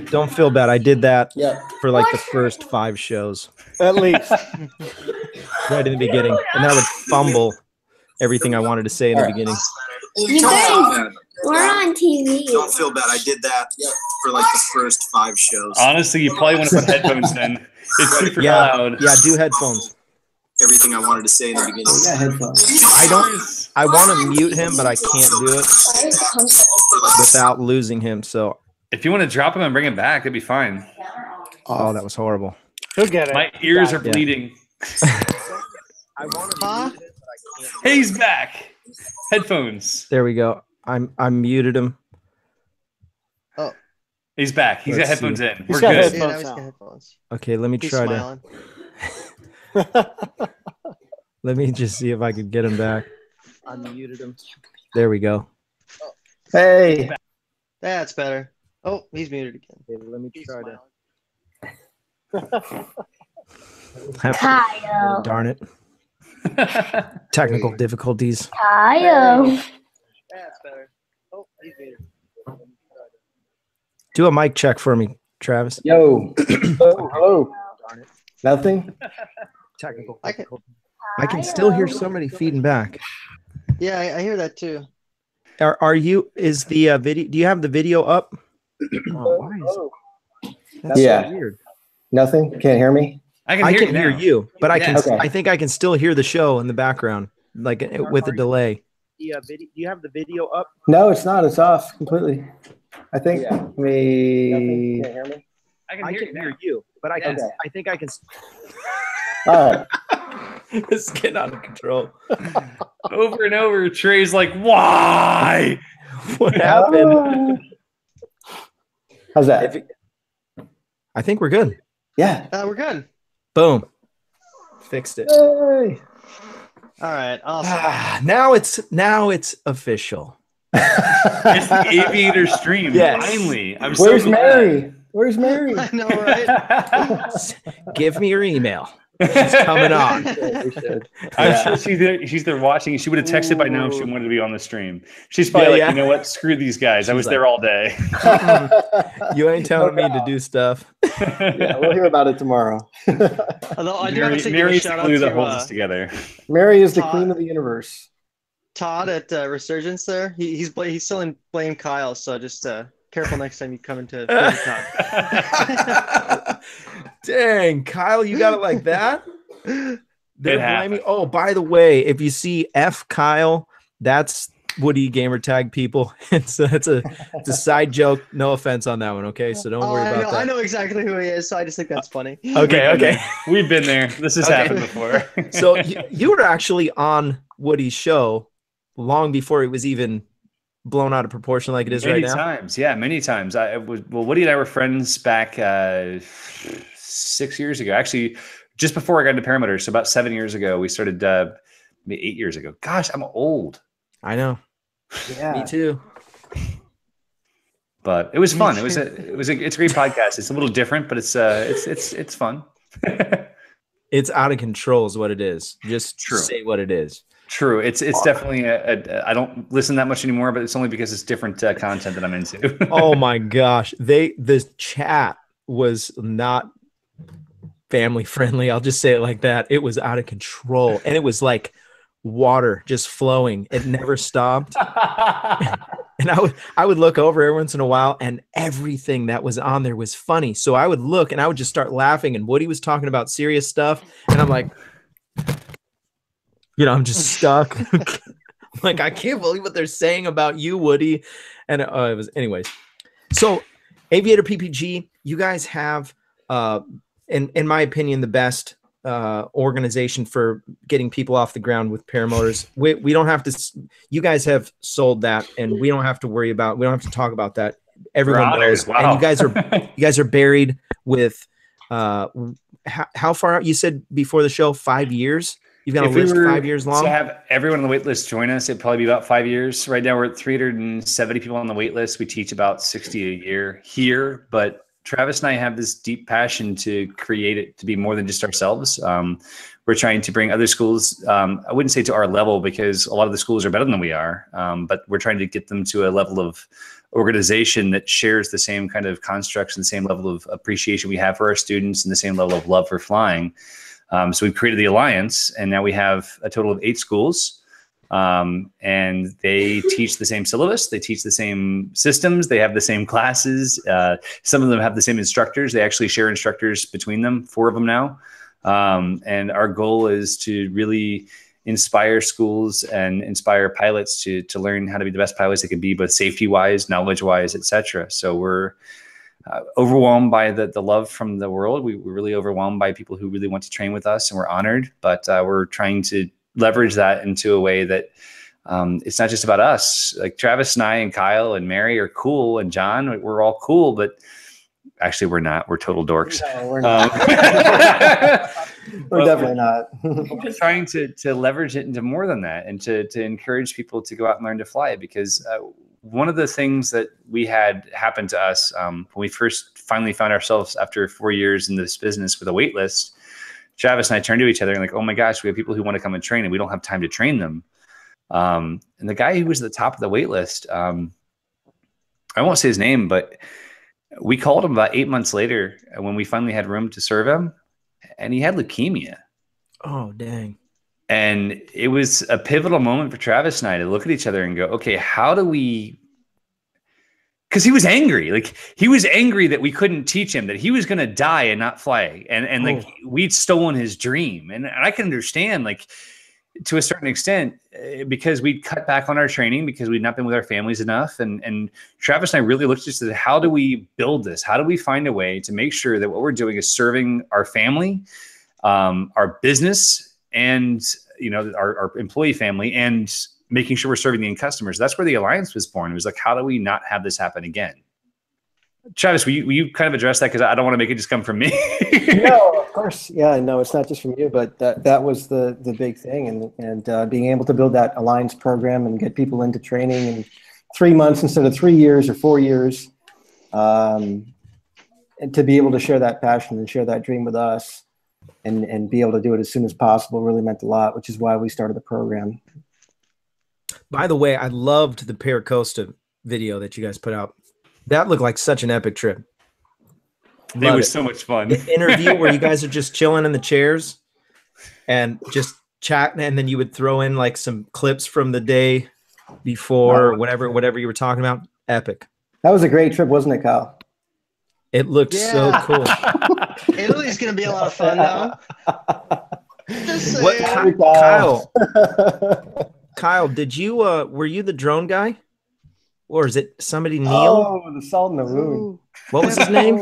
Don't feel bad. I did that Yeah. for like the first 5 shows At least. right in the beginning, and then I would fumble everything I wanted to say in the beginning. You guys, we're on TV. Don't feel bad. I did that for like the first 5 shows. Honestly, you probably want to put headphones in. It's super loud. Yeah, do headphones. Everything I wanted to say in the beginning. We got headphones. I want to mute him, but I can't do it without losing him. So, If you want to drop him and bring him back, it'd be fine. oh, that was horrible. He'll get it. My ears are bleeding. I want to mute him, but I can't. Hey, he's back. Headphones. There we go. I muted him. He's back. He's got Let's headphones see. in. He's We're got good. headphones. Yeah, now he's got headphones. Okay, let me He's try smiling. let me just see if I could get him back. I muted him. There we go. Hey. That's better. Oh, he's muted again. Okay, let me try to. Kyle. Darn it. Technical difficulties. Kyle. That's better. Oh, he's muted. Do a mic check for me, Travis. Yo. Oh, hello. Nothing? Technical I can- difficulties. I can still hear somebody feeding back. Yeah, I hear that too. Are you? Is the video? Do you have the video up? Oh, why is that's Yeah. so weird? Nothing? Can't hear me? I I can now. hear you, but I can. Okay. I think I can still hear the show in the background, like with a delay. The video. Do you have the video up? No, it's not. It's off completely. I think we. I can hear you, but I can. Okay. I think I can. Oh, It's getting out of control. Over and over, Trey's like, why? What happened? how's that? I think we're good. Yeah. We're good. Boom. Fixed it. Hey. All right. Awesome. Now it's official. It's the Aviator stream. Yes. Finally. I'm Where's so glad. Mary? Where's Mary? I know, right? Give me your email. She's coming on. We should. I'm sure she's there watching. She would have texted by now if she wanted to be on the stream. She's probably Yeah, like, you know what? Screw these guys. I was like- there all day. You ain't telling me to do stuff. Yeah, we'll hear about it tomorrow. Although I do have to give a Mary's the shout out glue that holds to us together. Mary is the Todd. queen of the universe. Todd at Resurgence there. He's still in blame Kyle, so just careful next time you come into blame Todd. Dang, Kyle, you got it like that? They're blaming. happened. Oh, by the way, if you see F Kyle, that's Woody gamer tag people. It's a side joke. No offense on that one, okay? So don't worry about that. I know exactly who he is, so I just think that's funny. Okay. We've been there. This has happened before. So you were actually on Woody's show long before it was even blown out of proportion like it is right now. Many times. Woody and I were friends back 6 years ago. Actually, just before I got into paramotors, so about 7 years ago, we started. Maybe 8 years ago. Gosh, I'm old. I know. Yeah. Me too. But it was fun. It's a great podcast. It's a little different, but it's fun. It's out of control is what it is. Just True. say what it is. True. It's definitely I don't listen that much anymore, but it's only because it's different content that I'm into. Oh my gosh. The chat was not family friendly. I'll just say it like that. It was out of control. And it was like water just flowing. It never stopped. And I would look over every once in a while, and everything that was on there was funny. So I would look and I would just start laughing, and Woody was talking about serious stuff, and I'm like, I'm just stuck. Like, I can't believe what they're saying about you, Woody. And it was, anyways. So, Aviator PPG, you guys have, in my opinion, the best organization for getting people off the ground with paramotors. We don't have to. You guys have sold that, and we don't have to worry about. We don't have to talk about that. Everyone knows. Wow. And you guys are buried with. How far out? You said before the show 5 years. You've got a list 5 years long? To have everyone on the wait list join us, it'd probably be about 5 years. Right now we're at 370 people on the wait list. We teach about 60 a year here, but Travis and I have this deep passion to create it to be more than just ourselves. We're trying to bring other schools, I wouldn't say to our level because a lot of the schools are better than we are, but we're trying to get them to a level of organization that shares the same kind of constructs and the same level of appreciation we have for our students and the same level of love for flying. So we've created the Alliance, and now we have a total of 8 schools, and they teach the same syllabus. They teach the same systems. They have the same classes. Some of them have the same instructors. They actually share instructors between them, 4 of them now. And our goal is to really inspire schools and inspire pilots to learn how to be the best pilots they can be, both safety-wise, knowledge-wise, etc. So we're overwhelmed by the love from the world. We're really overwhelmed by people who really want to train with us, and we're honored. But we're trying to leverage that into a way that it's not just about us. Like Travis and I and Kyle and Mary are cool, and John, we're all cool, but actually we're not. We're total dorks. No, we're not. We're definitely not. We're trying to leverage it into more than that, and to encourage people to go out and learn to fly, because one of the things that we had happen to us when we first finally found ourselves after 4 years in this business with a wait list, Travis and I turned to each other and like, oh my gosh, we have people who want to come and train and we don't have time to train them. And the guy who was at the top of the wait list, I won't say his name, but we called him about 8 months later when we finally had room to serve him, and he had leukemia. Oh, dang. And it was a pivotal moment for Travis and I to look at each other and go, okay, how do we, because he was angry. Like he was angry that we couldn't teach him, that he was going to die and not fly. And like we'd stolen his dream. And I can understand, like, to a certain extent, because we'd cut back on our training because we'd not been with our families enough. And Travis and I really looked at this, how do we build this? How do we find a way to make sure that what we're doing is serving our family, our business, and our employee family, and making sure we're serving the end customers? That's where the Alliance was born. It was like, how do we not have this happen again? Travis, will you kind of address that? Because I don't want to make it just come from me. No, of course. Yeah, no, it's not just from you, but that was the big thing. And being able to build that Alliance program and get people into training in 3 months instead of 3 years or 4 years, and to be able to share that passion and share that dream with us and be able to do it as soon as possible really meant a lot, which is why we started the program. By the way, I loved the Paracosta video that you guys put out. That looked like such an epic trip. It was so much fun. The interview where you guys are just chilling in the chairs and just chatting, and then you would throw in like some clips from the day before, or whatever you were talking about. Epic. That was a great trip, wasn't it, Kyle? It looked so cool. Italy's gonna be a lot of fun now. What, Kyle, did you were you the drone guy? Or is it somebody, Neil? Oh, the salt in the wound. What was his name?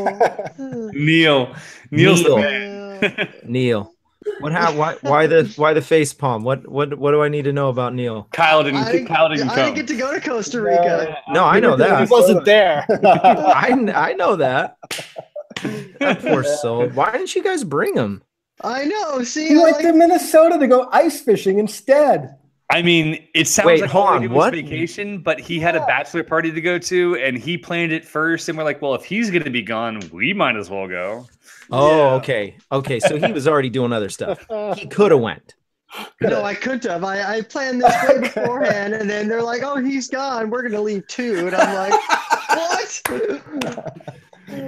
Neil. Neil's the man. Neil. Why the face palm? What do I need to know about Neil? Kyle didn't come. I didn't get to go to Costa Rica. No, I know that. He wasn't there. I know that. That poor soul. Why didn't you guys bring him? I know. See, he went to Minnesota to go ice fishing instead. I mean, it sounds like all he did was vacation, but he had a bachelor party to go to, and he planned it first. And we're like, well, if he's going to be gone, we might as well go. Oh, okay. Okay, so he was already doing other stuff. He could have went. No, I couldn't have. I planned this way beforehand, and then they're like, oh, he's gone. We're going to leave too. And I'm like, what?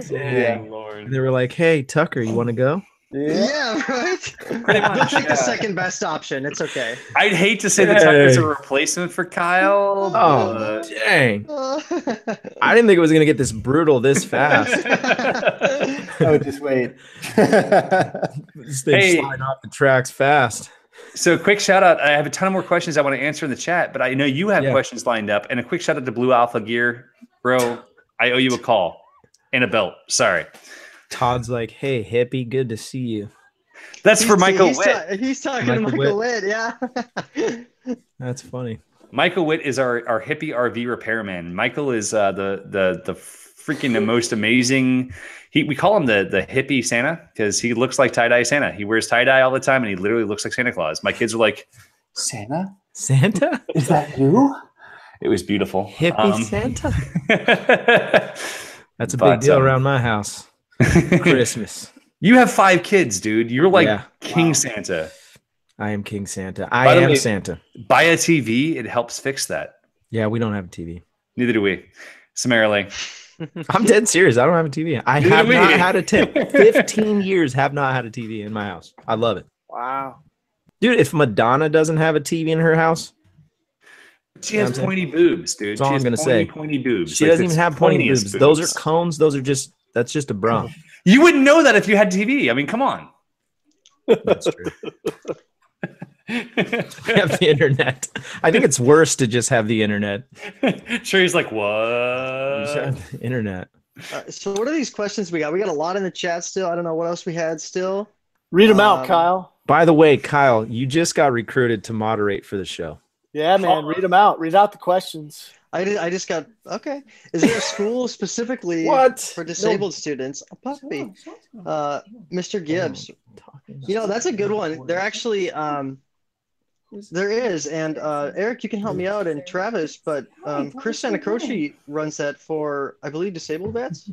Dang, Lord. They were like, hey, Tucker, you want to go? Yeah, right. Pretty much. We'll take the second best option. It's okay. I'd hate to say that Tucker's a replacement for Kyle. Oh, dang. I didn't think it was going to get this brutal this fast. Oh, just wait. This thing's sliding off the tracks fast. So quick shout out. I have a ton of more questions I want to answer in the chat, but I know you have questions lined up. And a quick shout out to Blue Alpha Gear. Bro, I owe you a call and a belt. Sorry. Todd's like, hey, hippie, good to see you. That's for Michael Witt. He's talking to Michael Witt, yeah. That's funny. Michael Witt is our hippie RV repairman. Michael is the freaking the most amazing. We call him the hippie Santa because he looks like tie-dye Santa. He wears tie-dye all the time, and he literally looks like Santa Claus. My kids are like, Santa? Is that you? It was beautiful. Hippie Santa? That's a big deal around my house. Christmas. You have 5 kids, dude. You're like King Santa. I am King Santa. I am Santa. Buy a TV. It helps fix that. Yeah, we don't have a TV. Neither do we. Summarily. I'm dead serious. I don't have a TV. I have not had a 15 years have not had a TV in my house. I love it. Wow. Dude, if Madonna doesn't have a TV in her house. She has pointy boobs, dude. That's all I'm going to say. Pointy boobs. She doesn't even have pointy boobs. Those are cones. That's just a bra. You wouldn't know that if you had TV. I mean, come on. That's true. I have the internet. I think it's worse to just have the internet. Sure, he's like, what? Internet. So what are these questions we got? We got a lot in the chat still. I don't know what else we had still. Read them out, Kyle. By the way, Kyle, you just got recruited to moderate for the show. Yeah, man. Read them out. Read out the questions. I just got okay. Is there a school specifically for disabled students? A puppy. Mr. Gibbs. That's a good one. They're actually there is, and Eric, you can help me out, and Travis, but Chris Sanacroce runs that for, I believe, disabled vets.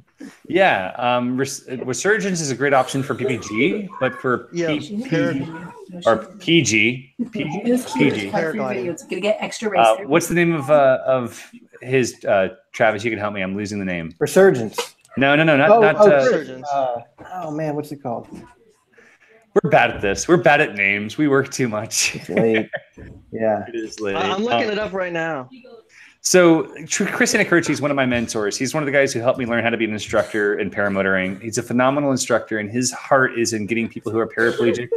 Yeah, Resurgence is a great option for PPG, but for PG, Paragliding. It's gonna get extra race. What's the name of his Travis? You can help me. I'm losing the name. Resurgence. No, not Resurgence. Oh man, what's it called? We're bad at this. We're bad at names. We work too much. It's late. Yeah. It is late. I'm looking it up right now. So Chris Anacurci is one of my mentors. He's one of the guys who helped me learn how to be an instructor in paramotoring. He's a phenomenal instructor, and his heart is in getting people who are paraplegic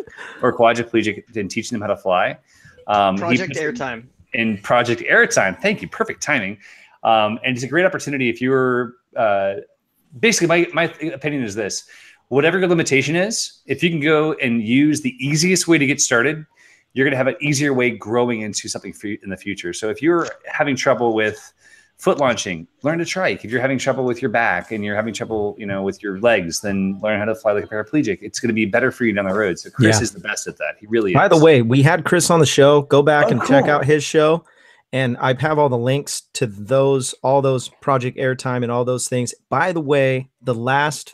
or quadriplegic and teaching them how to fly. Project Airtime. In Project Airtime. Thank you. Perfect timing. And it's a great opportunity if you're basically, my opinion is this. Whatever your limitation is, if you can go and use the easiest way to get started, you're going to have an easier way growing into something for you in the future. So if you're having trouble with foot launching, learn to trike. If you're having trouble with your back and you're having trouble, with your legs, then learn how to fly like a paraplegic. It's going to be better for you down the road. So Chris is the best at that. He really is. By the way, we had Chris on the show. Go back and check out his show. And I have all the links to all those Project Airtime and all those things. By the way,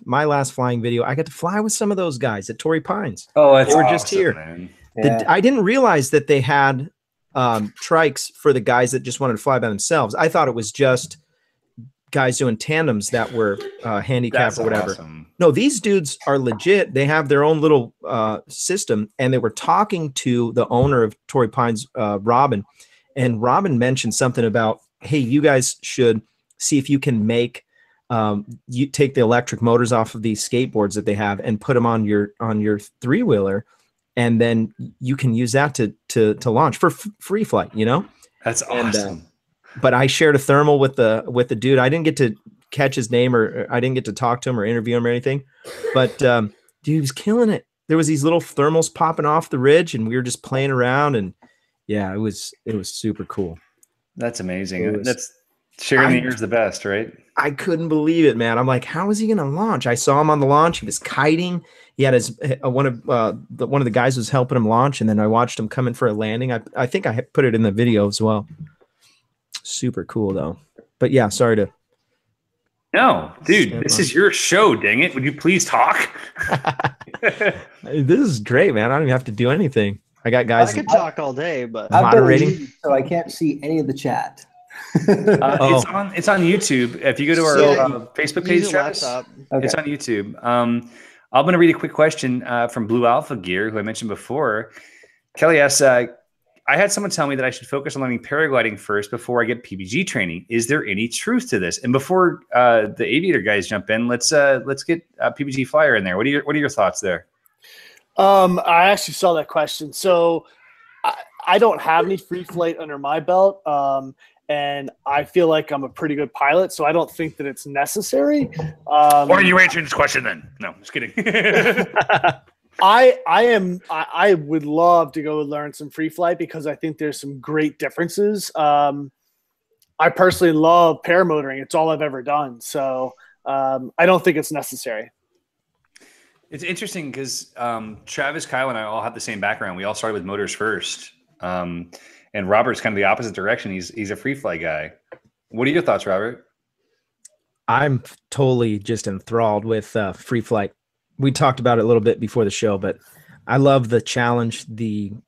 my last flying video, I got to fly with some of those guys at Torrey Pines. Oh, that's they were awesome, just here. Man. Yeah. I didn't realize that they had trikes for the guys that just wanted to fly by themselves. I thought it was just guys doing tandems that were handicapped or whatever. Awesome. No, these dudes are legit. They have their own little system, and they were talking to the owner of Torrey Pines, Robin. And Robin mentioned something about, hey, you guys should see if you can make you take the electric motors off of these skateboards that they have and put them on your 3-wheeler, and then you can use that to launch for free flight. That's awesome. But I shared a thermal with the dude. I didn't get to catch his name, or I didn't get to talk to him or interview him or anything. But dude, he was killing it. There was these little thermals popping off the ridge, and we were just playing around and. Yeah, it was super cool. That's amazing. That's sharing the air is the best, right? I couldn't believe it, man. I'm like, how is he going to launch? I saw him on the launch. He was kiting. He had his one of the guys was helping him launch, and then I watched him come in for a landing. I think I put it in the video as well. Super cool though. But yeah, sorry to. No, dude, this is your show. Dang it! Would you please talk? This is great, man. I don't even have to do anything. I got guys. I could talk all day, but moderating, so I can't see any of the chat. It's on YouTube. If you go to our Facebook page, Travis, it's on YouTube. I'm going to read a quick question from Blue Alpha Gear, who I mentioned before. Kelly asks, I had someone tell me that I should focus on learning paragliding first before I get PPG training. Is there any truth to this? And before the Aviator guys jump in, let's get PPG Flyer in there. What are your thoughts there? I actually saw that question. So I don't have any free flight under my belt. And I feel like I'm a pretty good pilot, so I don't think that it's necessary. Why are you answering this question then? No, just kidding. I would love to go learn some free flight because I think there's some great differences. I personally love paramotoring. It's all I've ever done. So I don't think it's necessary. It's interesting because Travis, Kyle, and I all have the same background. We all started with motors first. And Robert's kind of the opposite direction. He's a free flight guy. What are your thoughts, Robert? I'm totally just enthralled with free flight. We talked about it a little bit before the show, but I love the challenge. You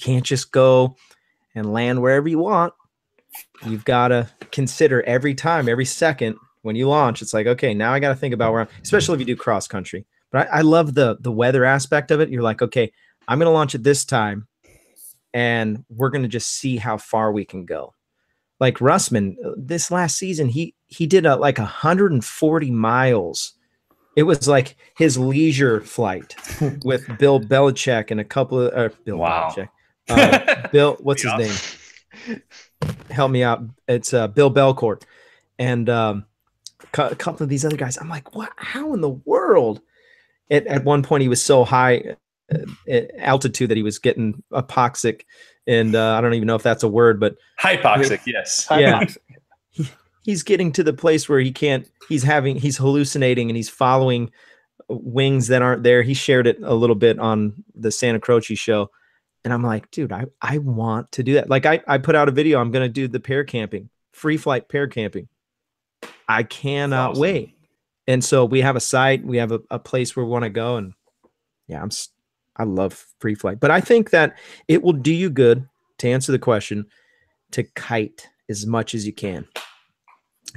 can't just go and land wherever you want. You've got to consider every time, every second when you launch. It's like, okay, now I got to think about where especially if you do cross country. But I love the weather aspect of it. You're like, okay, I'm going to launch at this time, and we're going to just see how far we can go. Like Russman, this last season, he did like 140 miles. It was like his leisure flight with Bill Belichick and a couple of Belichick. Bill, what's his name? Help me out. It's Bill Belcourt and a couple of these other guys. I'm like, what? How in the world? At one point, he was so high altitude that he was getting hypoxic, and I don't even know if that's a word, but hypoxic, yes, yeah. He's getting to the place where he can't. He's hallucinating, and he's following wings that aren't there. He shared it a little bit on the Santa Croce show. And I'm like, dude, I want to do that. Like I put out a video. I'm going to do the pair camping, free flight pair camping. I cannot wait. And so we have a site, we have a place where we want to go. And yeah, I love free flight, but I think that it will do you good, to answer the question, to kite as much as you can.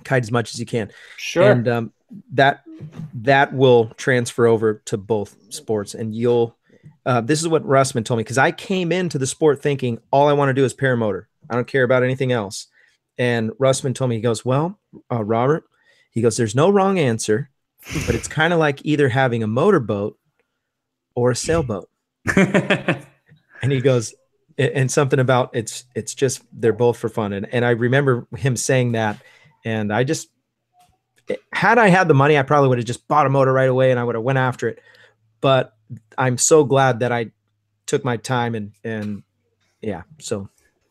Kite as much as you can. Sure. And that will transfer over to both sports, and this is what Russman told me, because I came into the sport thinking all I want to do is paramotor. I don't care about anything else. And Russman told me, he goes, well, Robert, he goes, there's no wrong answer, but it's kind of like either having a motorboat or a sailboat. And he goes, and something about it's just, they're both for fun. And I remember him saying that. And had I had the money, I probably would have just bought a motor right away and I would have went after it. But I'm so glad that I took my time and yeah. So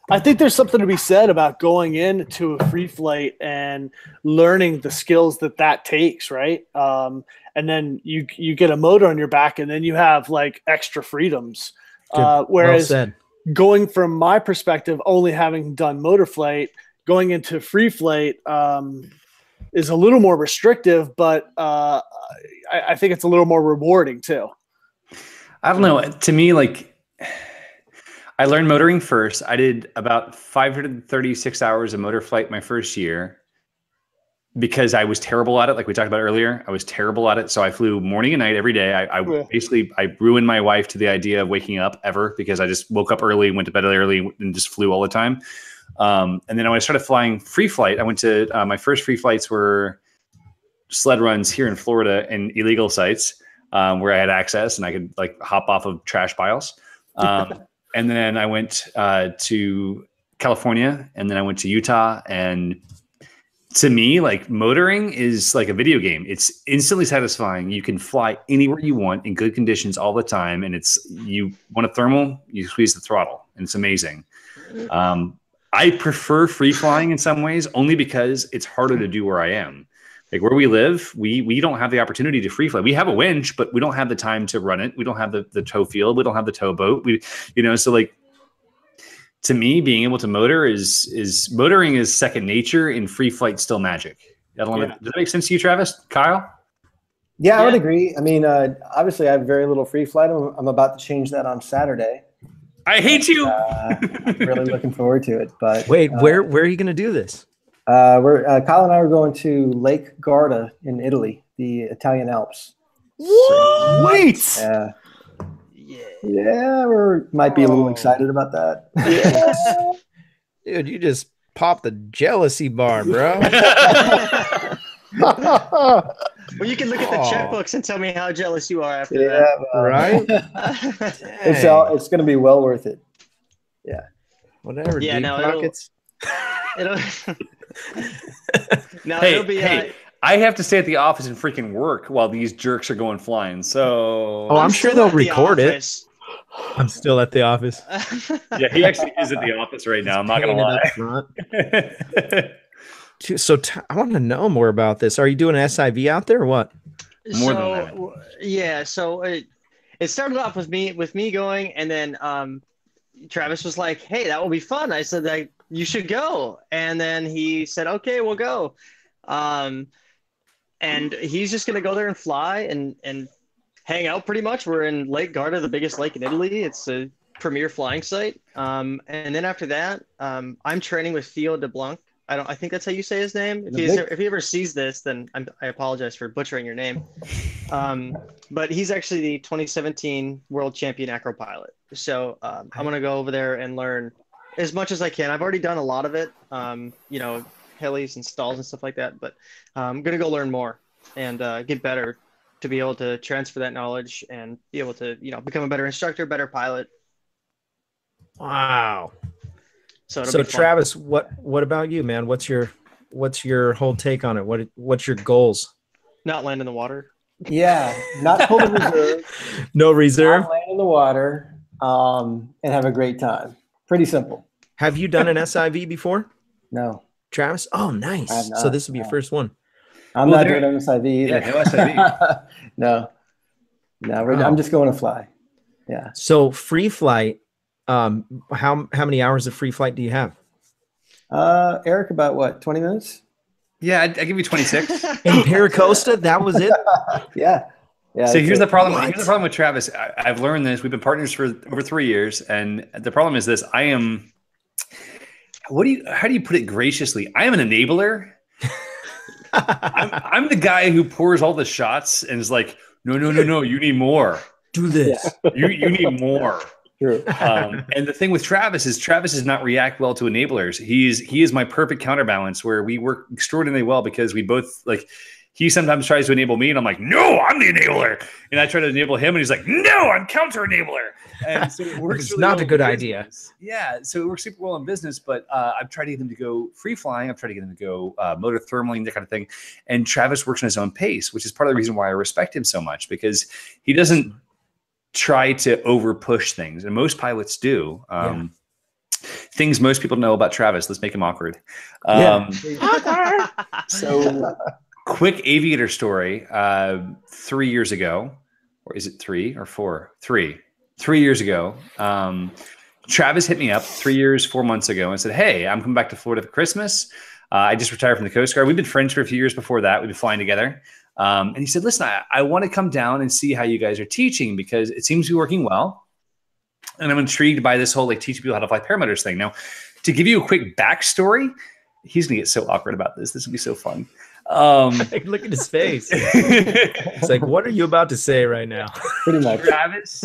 I think there's something to be said about going into a free flight and learning the skills that takes, right? And then you get a motor on your back, and then you have like extra freedoms. Whereas going from my perspective, only having done motor flight, going into free flight is a little more restrictive, but I think it's a little more rewarding too. I don't know. To me, like, I learned motoring first. I did about 536 hours of motor flight my first year because I was terrible at it. Like we talked about earlier, I was terrible at it. So I flew morning and night every day. I ruined my wife to the idea of waking up ever, because I just woke up early, went to bed early, and just flew all the time. And then when I started flying free flight, I went to my first free flights were sled runs here in Florida and illegal sites where I had access and I could like hop off of trash piles. And then I went to California, and then I went to Utah. And to me, like, motoring is like a video game. It's instantly satisfying. You can fly anywhere you want in good conditions all the time. And you want a thermal, you squeeze the throttle, and it's amazing. I prefer free flying in some ways, only because it's harder to do where I am. Like where we live, we don't have the opportunity to free fly. We have a winch, but we don't have the time to run it. We don't have the tow field. We don't have the tow boat. So like, to me, being able to motor motoring is second nature, and free flight still magic. I don't know. Does that make sense to you, Travis? Kyle? Yeah, I would agree. I mean, obviously I have very little free flight. I'm about to change that on Saturday. I hate you. I'm really looking forward to it. But wait, where are you going to do this? Kyle and I are going to Lake Garda in Italy, the Italian Alps. Sweet. So, yeah, we might be a little excited about that. Yeah. Dude, you just popped the jealousy bar, bro. Well, you can look at the checkbooks and tell me how jealous you are after that. Right? It's going to be well worth it. Yeah. Whatever. Yeah, deep pockets. It'll be. I have to stay at the office and freaking work while these jerks are going flying. So, I'm sure they'll record it. I'm still at the office. Yeah, he actually is at the office right now. I'm not gonna lie. So I want to know more about this. Are you doing an SIV out there or what? More than that. Yeah. So it started off with me going, and then Travis was like, "Hey, that will be fun." I said that you should go, and then he said, "Okay, we'll go." And he's just gonna go there and fly and hang out pretty much. We're in Lake Garda, the biggest lake in Italy. It's a premier flying site. And then after that, I'm training with Theo DeBlanc. I think that's how you say his name. If he ever sees this, then I apologize for butchering your name. But he's actually the 2017 world champion acro pilot. So I'm gonna go over there and learn as much as I can. I've already done a lot of it. Helis and stalls and stuff like that, but I'm gonna go learn more and get better to be able to transfer that knowledge and be able to become a better instructor, better pilot. Wow. So Travis, what about you, man? What's your whole take on it? What's your goals? Not land in the water. Yeah, not pull the reserve. No reserve. Not land in the water, and have a great time. Pretty simple. Have you done an SIV before? No. Travis? Oh, nice. So this will be your first one. I'm not doing an SIV either. Yeah, no SIV. No. I'm just going to fly. Yeah. So free flight, how many hours of free flight do you have? Eric, about what, 20 minutes? Yeah, I give you 26. In Paracosta, that was it? Yeah. So here's the problem. Here's the problem with Travis. I've learned this. We've been partners for over 3 years, and the problem is this: I am. How do you put it graciously? I am an enabler. I'm the guy who pours all the shots and is like, no, you need more. Do this. You need more. True. And the thing with Travis does not react well to enablers. He is my perfect counterbalance where we work extraordinarily well because we both he sometimes tries to enable me and I'm like, no, I'm the enabler. And I try to enable him and he's like, no, I'm counter enabler. And so it works. It's not a good idea. Yeah. So it works super well in business, but I've tried to get him to go free flying. I've tried to get him to go motor thermaling, that kind of thing. And Travis works on his own pace, which is part of the reason why I respect him so much because he doesn't try to over push things. And most pilots do. Things most people know about Travis. Let's make him awkward. So quick Aviator story. 3 years ago, or is it 3 or 4? 3 years ago, Travis hit me up 3 years, 4 months ago and said, hey, I'm coming back to Florida for Christmas. I just retired from the Coast Guard. We've been friends for a few years before that. We've been flying together. And he said, listen, I want to come down and see how you guys are teaching because it seems to be working well. And I'm intrigued by this whole teaching people how to fly paramotors thing. Now, to give you a quick backstory, he's going to get so awkward about this. This will be so fun. Look at his face. It's like, what are you about to say right now? Pretty much. Travis,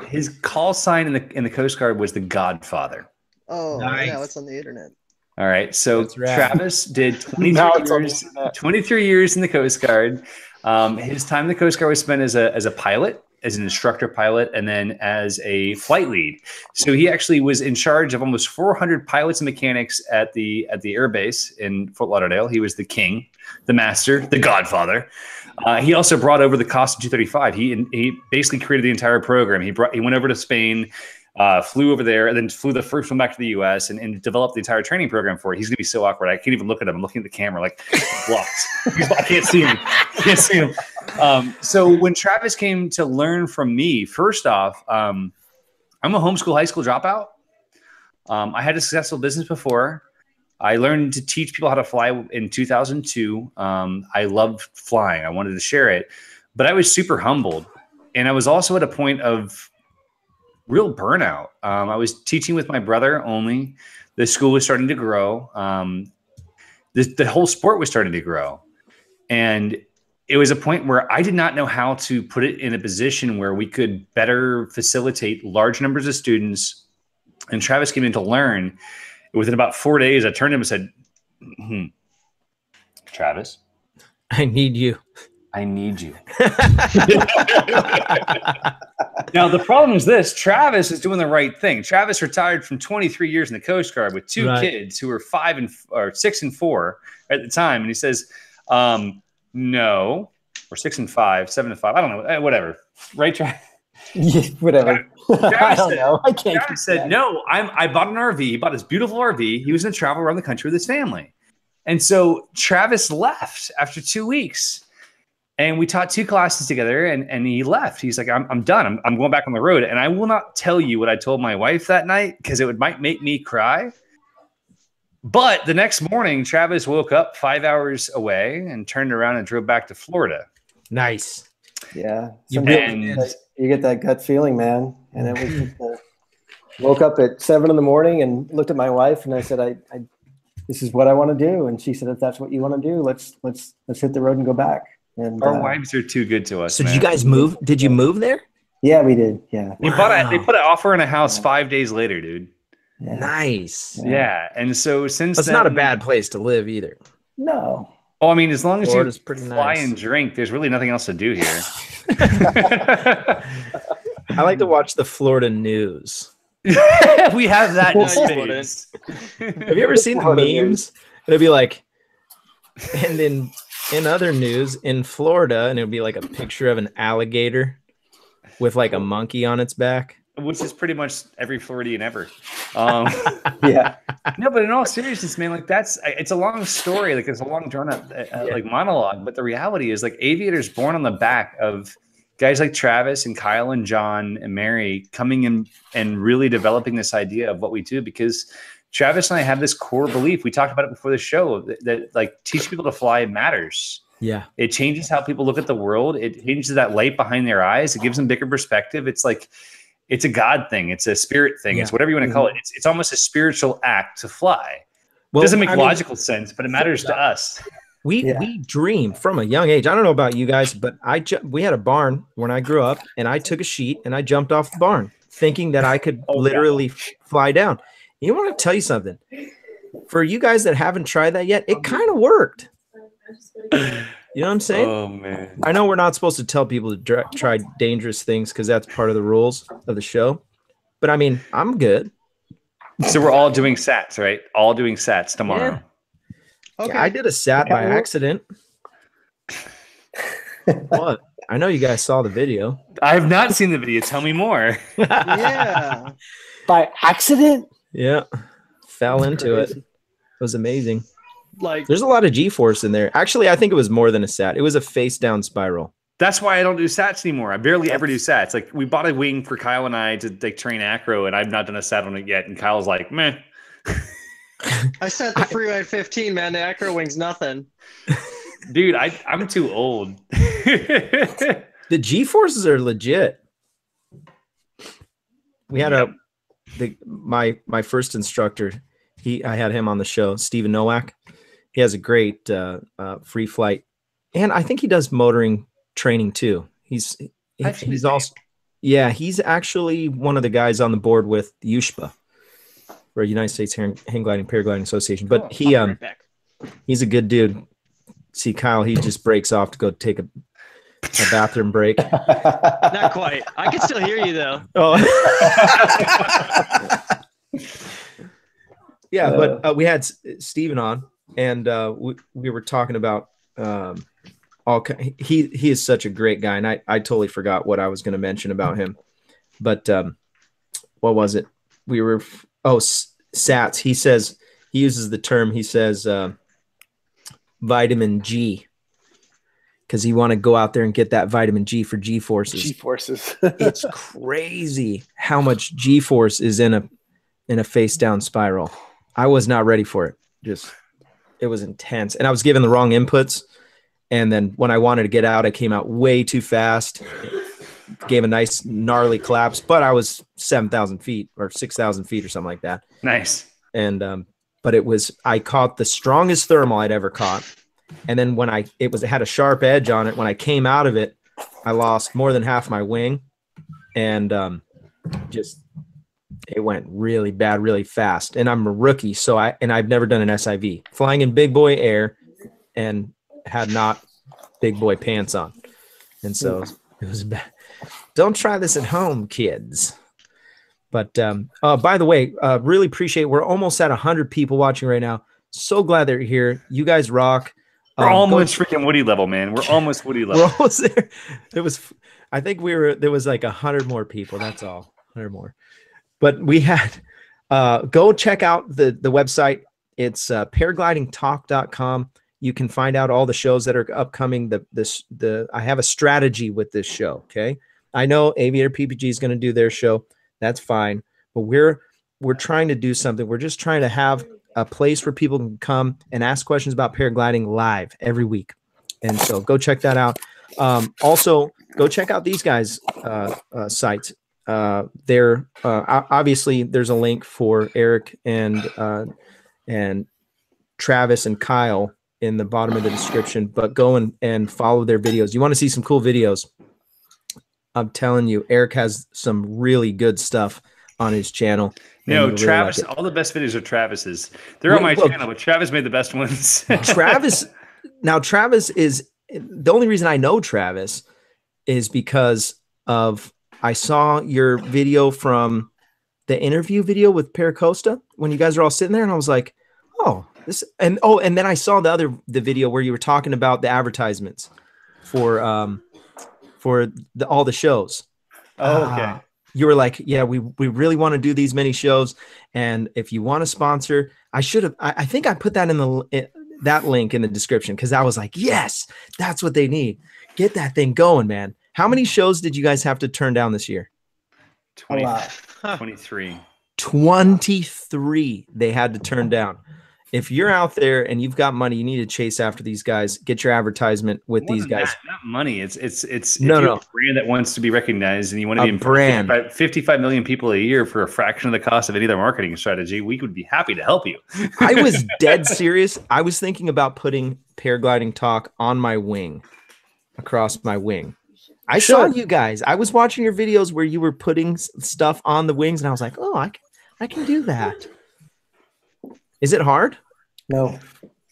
his call sign in the Coast Guard was the Godfather. Oh, nice. Yeah, what's on the internet? All right. So Travis did 23 years in the Coast Guard. His time in the Coast Guard was spent as a pilot, as an instructor pilot, and then as a flight lead. So he actually was in charge of almost 400 pilots and mechanics at the Air Base in Fort Lauderdale. He was the king, the master, the Godfather. He also brought over the Costa 235. He basically created the entire program. He went over to Spain, flew over there, and then flew the first one back to the U.S. and developed the entire training program for it. He's gonna be so awkward. I can't even look at him. I'm looking at the camera like blocked. I can't see him. So when Travis came to learn from me, first off, I'm a homeschool high school dropout. I had a successful business before. I learned to teach people how to fly in 2002. I loved flying. I wanted to share it, but I was super humbled. And I was also at a point of real burnout. I was teaching with my brother only. The school was starting to grow. The whole sport was starting to grow. And it was a point where I did not know how to put it in a position where we could better facilitate large numbers of students. And Travis came in to learn. Within about 4 days, I turned to him and said, Travis, I need you. I need you. Now, the problem is this. Travis is doing the right thing. Travis retired from 23 years in the Coast Guard with two kids who were 6 and 4 at the time. And he says, no, or 6 and 5, 7 and 5. I don't know. Whatever. Right, Travis? Yeah, whatever. I don't know. I can't. Travis said, no, I bought an RV. He bought his beautiful RV. He was going to travel around the country with his family. And so Travis left after 2 weeks. And we taught 2 classes together, and he left. He's like, I'm done. I'm going back on the road. And I will not tell you what I told my wife that night because might make me cry. But the next morning, Travis woke up 5 hours away and turned around and drove back to Florida. Nice. Yeah. You get that gut feeling, man. And it was just, woke up at 7 in the morning and looked at my wife, and I said, this is what I want to do. And she said, if that's what you want to do, let's hit the road and go back. And our wives are too good to us. So did you guys move? Did you move there? Yeah, we did. Yeah. They put an offer in a house 5 days later, dude. Yeah. Nice. Yeah. And so since that's not a bad place to live either. No. Oh, I mean, as long as Florida's you pretty fly nice. and drink, there's really nothing else to do here. I like to watch the Florida news. We have that in space. Have you ever seen the memes? It'll be like, and in other news in Florida, and it'll be like a picture of an alligator with like a monkey on its back. Which is pretty much every Floridian ever. Yeah. No, but in all seriousness, man, like it's a long story. Like it's a long drawn out like monologue. But the reality is like Aviator's born on the back of guys like Travis and Kyle and John and Mary coming in and really developing this idea of what we do, because Travis and I have this core belief. We talked about it before the show that like teach people to fly matters. Yeah. It changes how people look at the world. It changes that light behind their eyes. It gives them bigger perspective. It's like, it's a God thing. It's a spirit thing. It's whatever you want to call it. It's almost a spiritual act to fly. Well, it doesn't make logical sense, but it matters to us. We dream from a young age. I don't know about you guys, but we had a barn when I grew up, and I took a sheet and I jumped off the barn thinking that I could literally fly down. You want to tell you something? For you guys that haven't tried that yet, it kind of worked. You know what I'm saying? Oh, man. I know we're not supposed to tell people to try dangerous things because that's part of the rules of the show. But, I mean, I'm good. So we're all doing SATs, right? All doing SATs tomorrow. Yeah. Okay. Yeah, I did a SAT by accident. What? I know you guys saw the video. I have not seen the video. Tell me more. Yeah. By accident? Yeah. Fell into it. It was amazing. Like, there's a lot of G-force in there. Actually, I think it was more than a SAT. It was a face down spiral. That's why I don't do SATs anymore. I barely ever do SATs. Like we bought a wing for Kyle and I to like train acro, and I've not done a SAT on it yet. And Kyle's like, meh. I set the Freeride 15, man. The acro wing's nothing. Dude, I'm too old. The G-forces are legit. We had my first instructor. I had him on the show, Steven Nowak. He has a great free flight, and I think he does motoring training too. He's also he's actually one of the guys on the board with the USHPA, or United States Hang Gliding Paragliding Association. But he's a good dude. See Kyle, he just breaks off to go take a bathroom break. Not quite. I can still hear you though. Oh. Yeah, but we had Steven on, and we were talking about he is such a great guy, and I totally forgot what I was going to mention about him. But what was it? We were SATs. He says he uses the term. He says vitamin G, because you want to go out there and get that vitamin G for G-forces. G-forces. It's crazy how much G-force is in a face down spiral. I was not ready for it. It was intense. And I was given the wrong inputs. And then when I wanted to get out, I came out way too fast. Gave a nice gnarly collapse, but I was 7,000 feet or 6,000 feet or something like that. Nice. And, but I caught the strongest thermal I'd ever caught. And then when it had a sharp edge on it, when I came out of it, I lost more than half my wing, and it went really bad, really fast. And I'm a rookie, so I've never done an SIV. Flying in big boy air and had not big boy pants on. And so it was bad. Don't try this at home, kids. But by the way, really appreciate. We're almost at 100 people watching right now. So glad they're here. You guys rock. We're almost freaking Woody level, man. We're almost Woody level. We're almost there. I think there was like 100 more people. That's all. 100 more. But we had go check out the website. It's paraglidingtalk.com. You can find out all the shows that are upcoming. I have a strategy with this show. Okay. I know Aviator PPG is going to do their show. That's fine. But we're trying to do something. We're just trying to have a place where people can come and ask questions about paragliding live every week. And so go check that out. Also, go check out these guys' sites. They're obviously there's a link for Eric and Travis and Kyle in the bottom of the description, but go and follow their videos. You want to see some cool videos. I'm telling you, Eric has some really good stuff on his channel. Travis, all the best videos are Travis's. They're on my channel, but Travis made the best ones. Travis is the only reason I know Travis is because of I saw your video from the interview video with Paracosta when you guys are all sitting there, and I was like, oh, this and then I saw the video where you were talking about the advertisements for all the shows. Oh, okay. You were like, yeah, we really want to do these many shows, and if you want to sponsor, I think I put that in that link in the description because I was like, yes, that's what they need. Get that thing going, man. How many shows did you guys have to turn down this year? 23. 23 they had to turn down. If you're out there and you've got money, you need to chase after these guys. Get your advertisement with these guys. Not money. It's no. A brand that wants to be recognized and you want to be in brand. 55 million people a year for a fraction of the cost of any other marketing strategy. We would be happy to help you. I was dead serious. I was thinking about putting Paragliding Talk on my wing, across my wing. I saw you guys. I was watching your videos where you were putting stuff on the wings, and I was like, oh, I can do that. Is it hard? No.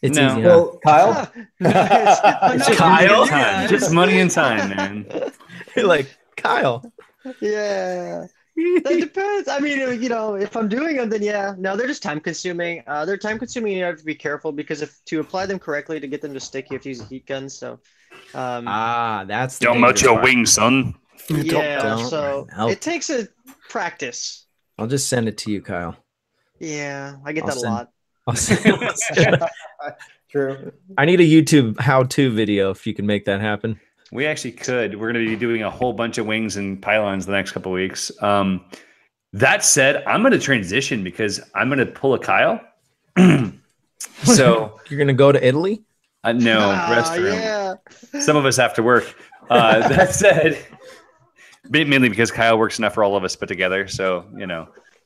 It's easy. Well, Kyle? It's just Kyle? Time. Just money and time, man. You're like, Kyle. Yeah. That depends. I mean, if I'm doing them, then yeah. No, they're just time consuming. They're time consuming and you have to be careful because to apply them correctly to get them to stick, you have to use a heat gun. So that's don't much your wings, son. Yeah, so it takes a practice. I'll just send it to you, Kyle. Yeah, I get that a lot. True. I need a YouTube how-to video if you can make that happen. We actually could. We're going to be doing a whole bunch of wings and pylons the next couple of weeks. That said, I'm going to transition because I'm going to pull a Kyle. So you're going to go to Italy? No, restroom. Yeah. Some of us have to work. That said, mainly because Kyle works enough for all of us put together. So,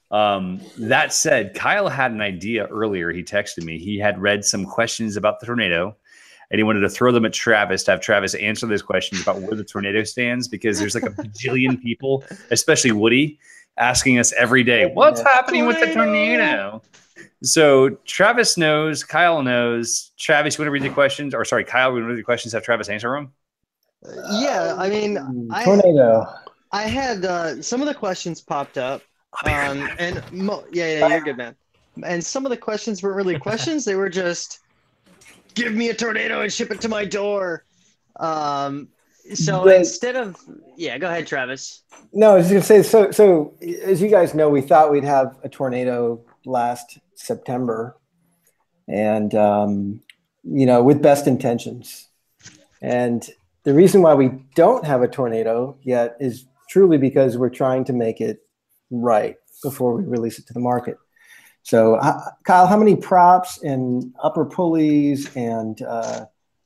that said, Kyle had an idea earlier. He texted me. He had read some questions about the tornado, and he wanted to throw them at Travis to have Travis answer those questions about where the tornado stands, because there's like a bajillion people, especially Woody, asking us every day, what's happening with the tornado? So Travis knows, Kyle knows. Travis, you want to read the questions? Or sorry, Kyle, you want to read the questions, have Travis answer them? Yeah, I mean, tornado. I had some of the questions popped up. You're good, man. And some of the questions weren't really questions; they were just, "Give me a tornado and ship it to my door." Instead of, go ahead, Travis. No, I was just gonna say. So as you guys know, we thought we'd have a tornado last September, and with best intentions. And the reason why we don't have a tornado yet is truly because we're trying to make it right before we release it to the market. So Kyle, how many props and upper pulleys and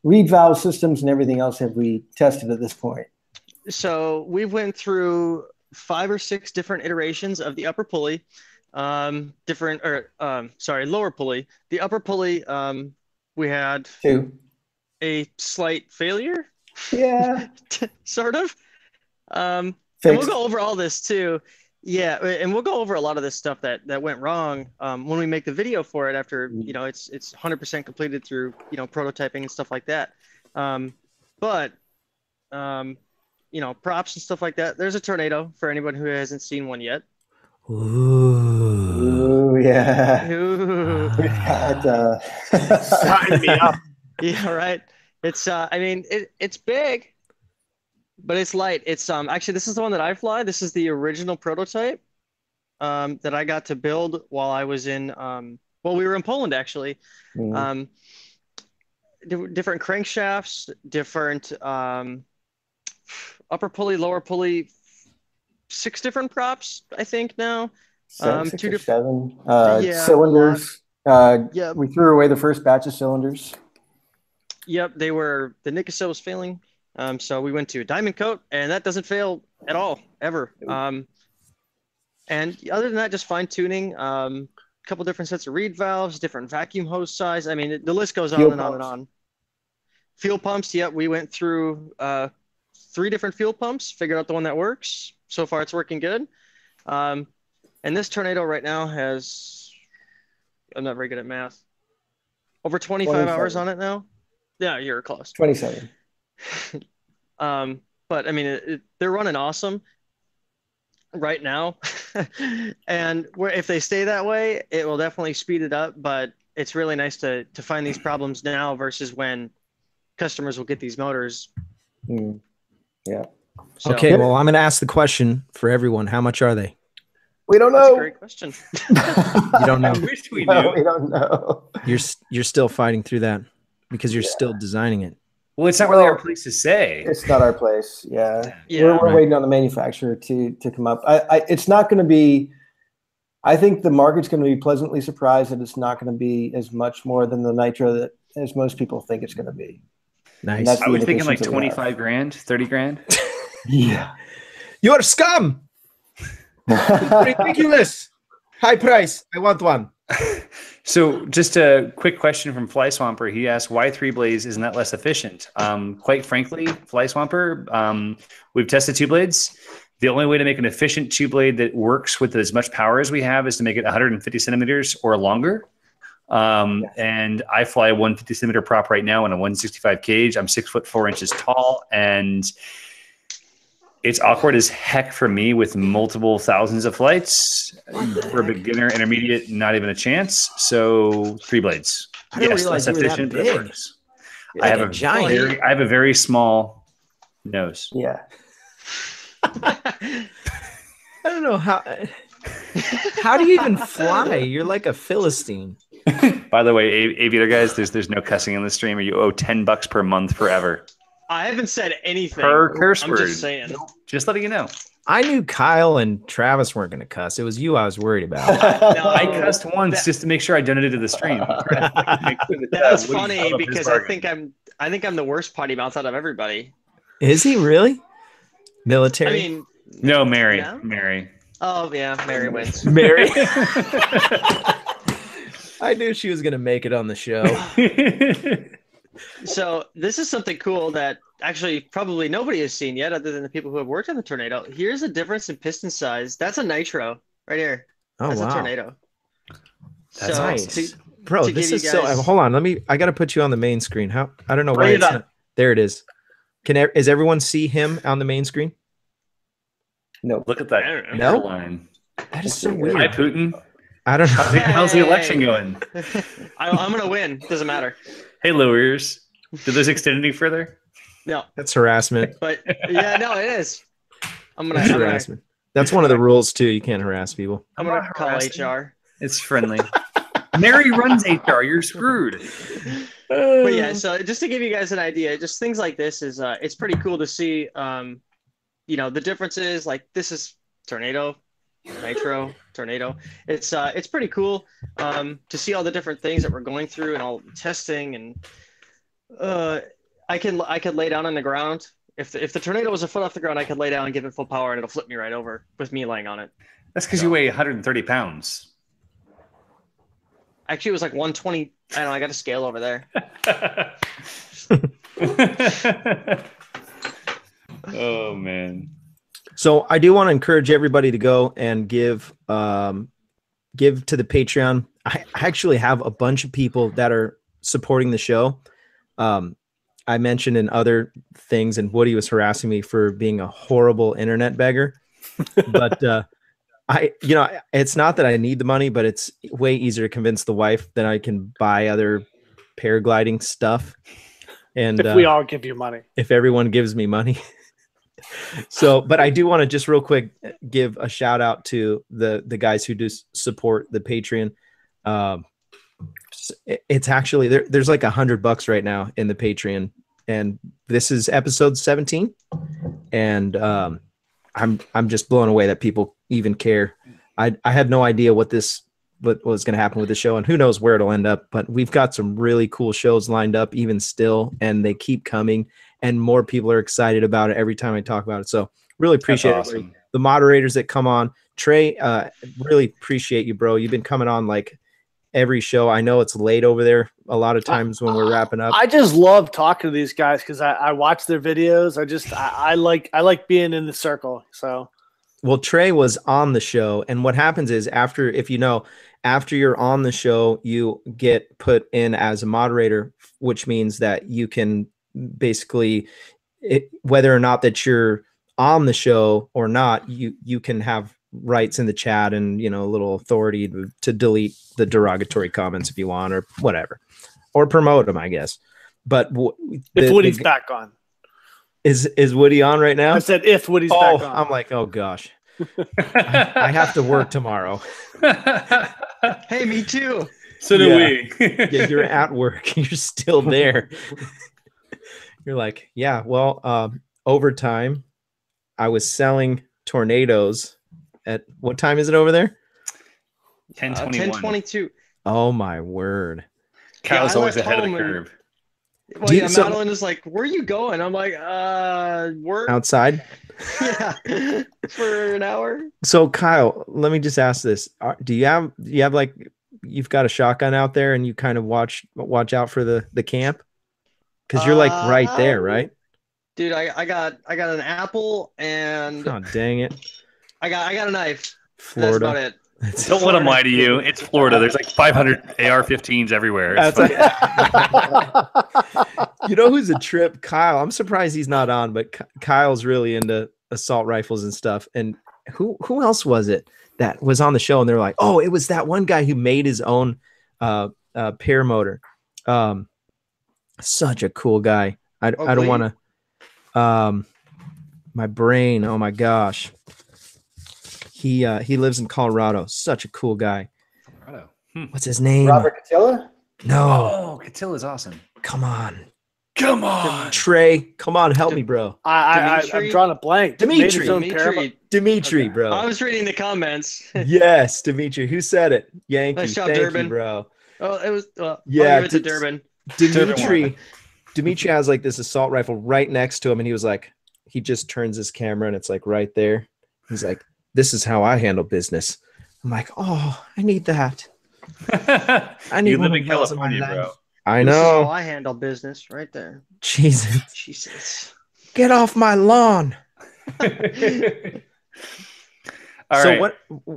reed valve systems and everything else have we tested at this point? So we went through 5 or 6 different iterations of the upper pulley, lower pulley. The upper pulley, we had 2. A slight failure. Yeah. Sort of. And we'll go over all this too. Yeah, and we'll go over a lot of this stuff that went wrong when we make the video for it after, it's 100% completed through, prototyping and stuff like that. But props and stuff like that. There's a tornado for anyone who hasn't seen one yet. Ooh, yeah. Ooh. We've got, Sign me up. Yeah, right. It's it's big, but it's light. It's actually, this is the one that I fly. This is the original prototype that I got to build while I was in we were in Poland actually. Mm. Different crankshafts, different upper pulley, lower pulley, 6 different props, I think now. 6 2 or 7 yeah, cylinders. Yep. We threw away the first batch of cylinders. Yep, the Nicosia was failing. So we went to diamond coat, and that doesn't fail at all, ever. And other than that, just fine tuning. A couple different sets of reed valves, different vacuum hose size. I mean, the list goes on Fuel and on and pumps. on. Fuel pumps, yep, we went through 3 different fuel pumps, figured out the one that works. So far, it's working good. And this tornado right now has, I'm not very good at math, over 25 hours on it now. Yeah, you're close. 27. But I mean, they're running awesome right now. And if they stay that way, it will definitely speed it up. But it's really nice to find these problems now versus when customers will get these motors. Mm. Yeah. So, Okay, well, I'm going to ask the question for everyone. How much are they? We don't that's know. a great question. You don't know. I wish we No, knew. we don't know. You're still fighting through that because you're still designing it. Well, it's not really our place to say. It's not our place. Yeah. Yeah. We're Right. waiting on the manufacturer to come up. It's not going to be, I think the market's going to be pleasantly surprised that it's not going to be as much more than the Nitro as most people think it's going to be. Nice. That's I was thinking like indications that we have. 25 grand, 30 grand. Yeah. You're scum. Ridiculous. High price. I want one. So just a quick question from Fly Swamper. He asked, why 3-blades isn't that less efficient? Quite frankly, Fly Swamper, we've tested 2 blades. The only way to make an efficient 2-blade that works with as much power as we have is to make it 150 centimeters or longer. And I fly a 150 centimeter prop right now in a 165 cage. I'm 6'4" tall, and it's awkward as heck for me with multiple thousands of flights. For a beginner, intermediate, not even a chance. So 3 blades. I didn't realize you were that efficient, big. but works. You're I like have a giant. I have a very small nose. Yeah. I don't know how. How do you even fly? You're like a Philistine. By the way, Aviator guys, there's no cussing in the stream, or you owe $10 per month forever. I haven't said anything. Per curse I'm word. just saying. Just letting you know. I knew Kyle and Travis weren't going to cuss. It was you I was worried about. No, I cussed once just to make sure I donated to the stream. That's funny because I think I'm the worst potty mouth out of everybody. Is he really? Military? I mean, No, Mary. Yeah. Mary. oh yeah, Mary wins. Mary. I knew she was going to make it on the show. So this is something cool that actually probably nobody has seen yet, other than the people who have worked on the Tornado. Here's a difference in piston size. That's a Nitro right here. Oh, That's wow. a Tornado. That's So, nice. to- Bro, to this give is you so. guys- Hold on. I got to put you on the main screen. How? I don't know why Bring it it's up. not. There it is. Is everyone see him on the main screen? No. Look at that No? line. That is so Hi, weird. Putin. I don't know. How's the election going? I'm gonna win. Doesn't matter. Hey, lowers. Did this extend any further? No, That's harassment. but yeah, no, it is. I'm That's gonna harassment. That's one of the rules too. You can't harass people. I'm I'm gonna not call harassing. HR. It's friendly. Mary runs HR. You're screwed. But yeah, so just to give you guys an idea, just things like this is it's pretty cool to see. The differences. Like this is Tornado, Nitro, Tornado. It's pretty cool to see all the different things that we're going through and all the testing and I could lay down on the ground. If the Tornado was a foot off the ground, I could lay down and give it full power and it'll flip me right over with me laying on it. That's because you weigh 130 pounds. Actually, it was like 120. I don't know. I got a scale over there. Oh man. So I do want to encourage everybody to go and give to the Patreon. I actually have a bunch of people that are supporting the show. I I mentioned in other things, and Woody was harassing me for being a horrible internet beggar. But it's not that I need the money, but it's way easier to convince the wife that I can buy other paragliding stuff. And if we all give you money, if everyone gives me money. So, but I do want to just real quick give a shout out to the guys who do support the Patreon. It's actually there's like $100 right now in the Patreon, and this is episode 17. And I'm just blown away that people even care. I had no idea what was going to happen with the show, and who knows where it'll end up. But we've got some really cool shows lined up even still, and they keep coming, and more people are excited about it every time I talk about it. So really appreciate awesome. the moderators that come on. Trey, really appreciate you, bro. You've been coming on like every show. I know it's late over there a lot of times when we're wrapping up. I just love talking to these guys because I watch their videos. I like being in the circle. So, well, Trey was on the show, and what happens is after you're on the show, you get put in as a moderator, which means that you can basically, whether or not that you're on the show or not, you can have rights in the chat and a little authority to delete the derogatory comments if you want, or whatever, or promote them, I guess. But if Woody's back on, is Woody on right now? I said if Woody's back on. I'm like, oh gosh, I have to work tomorrow. Hey, me too. So do we. Yeah, you're at work. You're still there. You're like, yeah. Well, overtime, I was selling tornadoes. At what time is it over there? 10:21. 10:22. Oh my word! Kyle's always ahead of the curve. Well, yeah, Madeline is like, "Where are you going?" I'm like, work outside." Yeah, for an hour. So Kyle, let me just ask this: do you have like you've got a shotgun out there and you kind of watch out for the camp? Because you're like right there, right? Dude, I got an apple and oh dang it. I got a knife. Florida. That's about it. Don't let them lie to you. It's Florida. There's like 500 AR-15s everywhere. You know who's a trip? Kyle. I'm surprised he's not on, but Kyle's really into assault rifles and stuff. And who else was it that was on the show? And they're like, oh, it was that one guy who made his own paramotor. Such a cool guy. I don't want to. My brain. Oh my gosh. He lives in Colorado. Such a cool guy. Colorado. What's his name? Robert Catilla? No. Oh, Catilla's awesome. Come on. Trey, come on, help me, bro. I'm drawing a blank. Dimitri, bro. I was reading the comments. Yes, Dimitri. Who said it? Yankee. Nice job, Thank Durbin. You, bro. Oh, it was. Yeah, it's a Durbin. Dimitri has like this assault rifle right next to him, and he was like, he just turns his camera, and it's like right there. He's like, "This is how I handle business." I'm like, "Oh, I need that." I need you live in California, bro. I know. This is how I handle business right there. Jesus. Get off my lawn. All right. So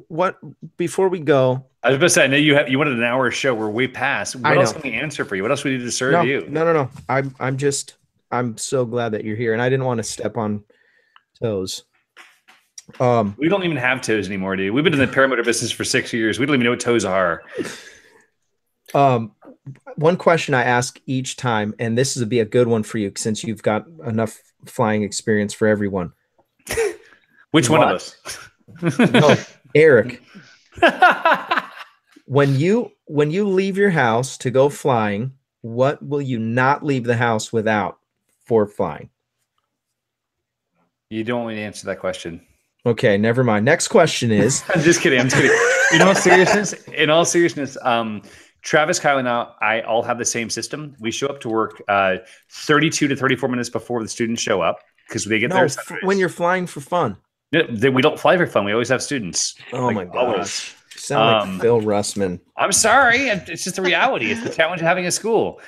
what before we go, I was about to say, I know you wanted an hour show. We're way past. What else can we answer for you? What else we need to serve you? No. I'm so glad that you're here, and I didn't want to step on toes. We don't even have toes anymore, dude. We've been in the paramotor business for 6 years. We don't even know what toes are. One question I ask each time, and this would be a good one for you since you've got enough flying experience for everyone. Which one of us? No, Eric. When you leave your house to go flying, what will you not leave the house without for flying? You don't want me to answer that question. Okay, never mind. Next question is. I'm just kidding. In all seriousness, Travis, Kyle, and I all have the same system. We show up to work 32 to 34 minutes before the students show up because they get there. When you're flying for fun. We don't fly for fun. We always have students. Oh my gosh. You sound like Phil Russman. I'm sorry. It's just the reality. It's the challenge of having a school.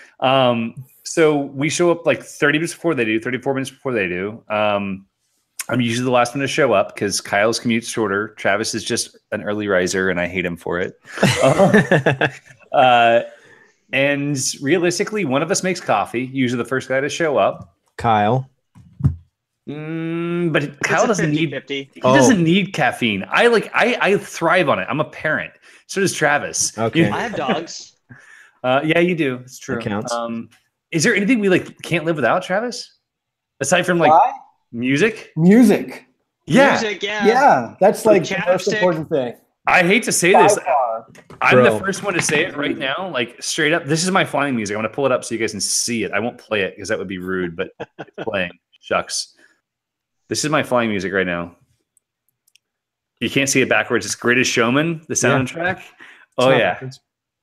So we show up like 30 minutes before they do, 34 minutes before they do. I'm usually the last one to show up because Kyle's commute's shorter. Travis is just an early riser, and I hate him for it. And realistically, one of us makes coffee, usually the first guy to show up. Kyle. But Kyle doesn't need 50. He doesn't need caffeine. I thrive on it. I'm a parent. So does Travis. Okay. I have dogs. Yeah, you do. It's true. That counts. Is there anything we can't live without, Travis? Aside from music? Music. Yeah. Music, yeah. Yeah, that's the most Chapstick. important thing. I hate to say By this. far. I'm the Bro. first one to say it right now, straight up. This is my flying music. I'm gonna pull it up so you guys can see it. I won't play it because that would be rude, but it's playing. Shucks. This is my flying music right now. You can't see it backwards. It's Greatest Showman, the soundtrack. Oh yeah. Backwards.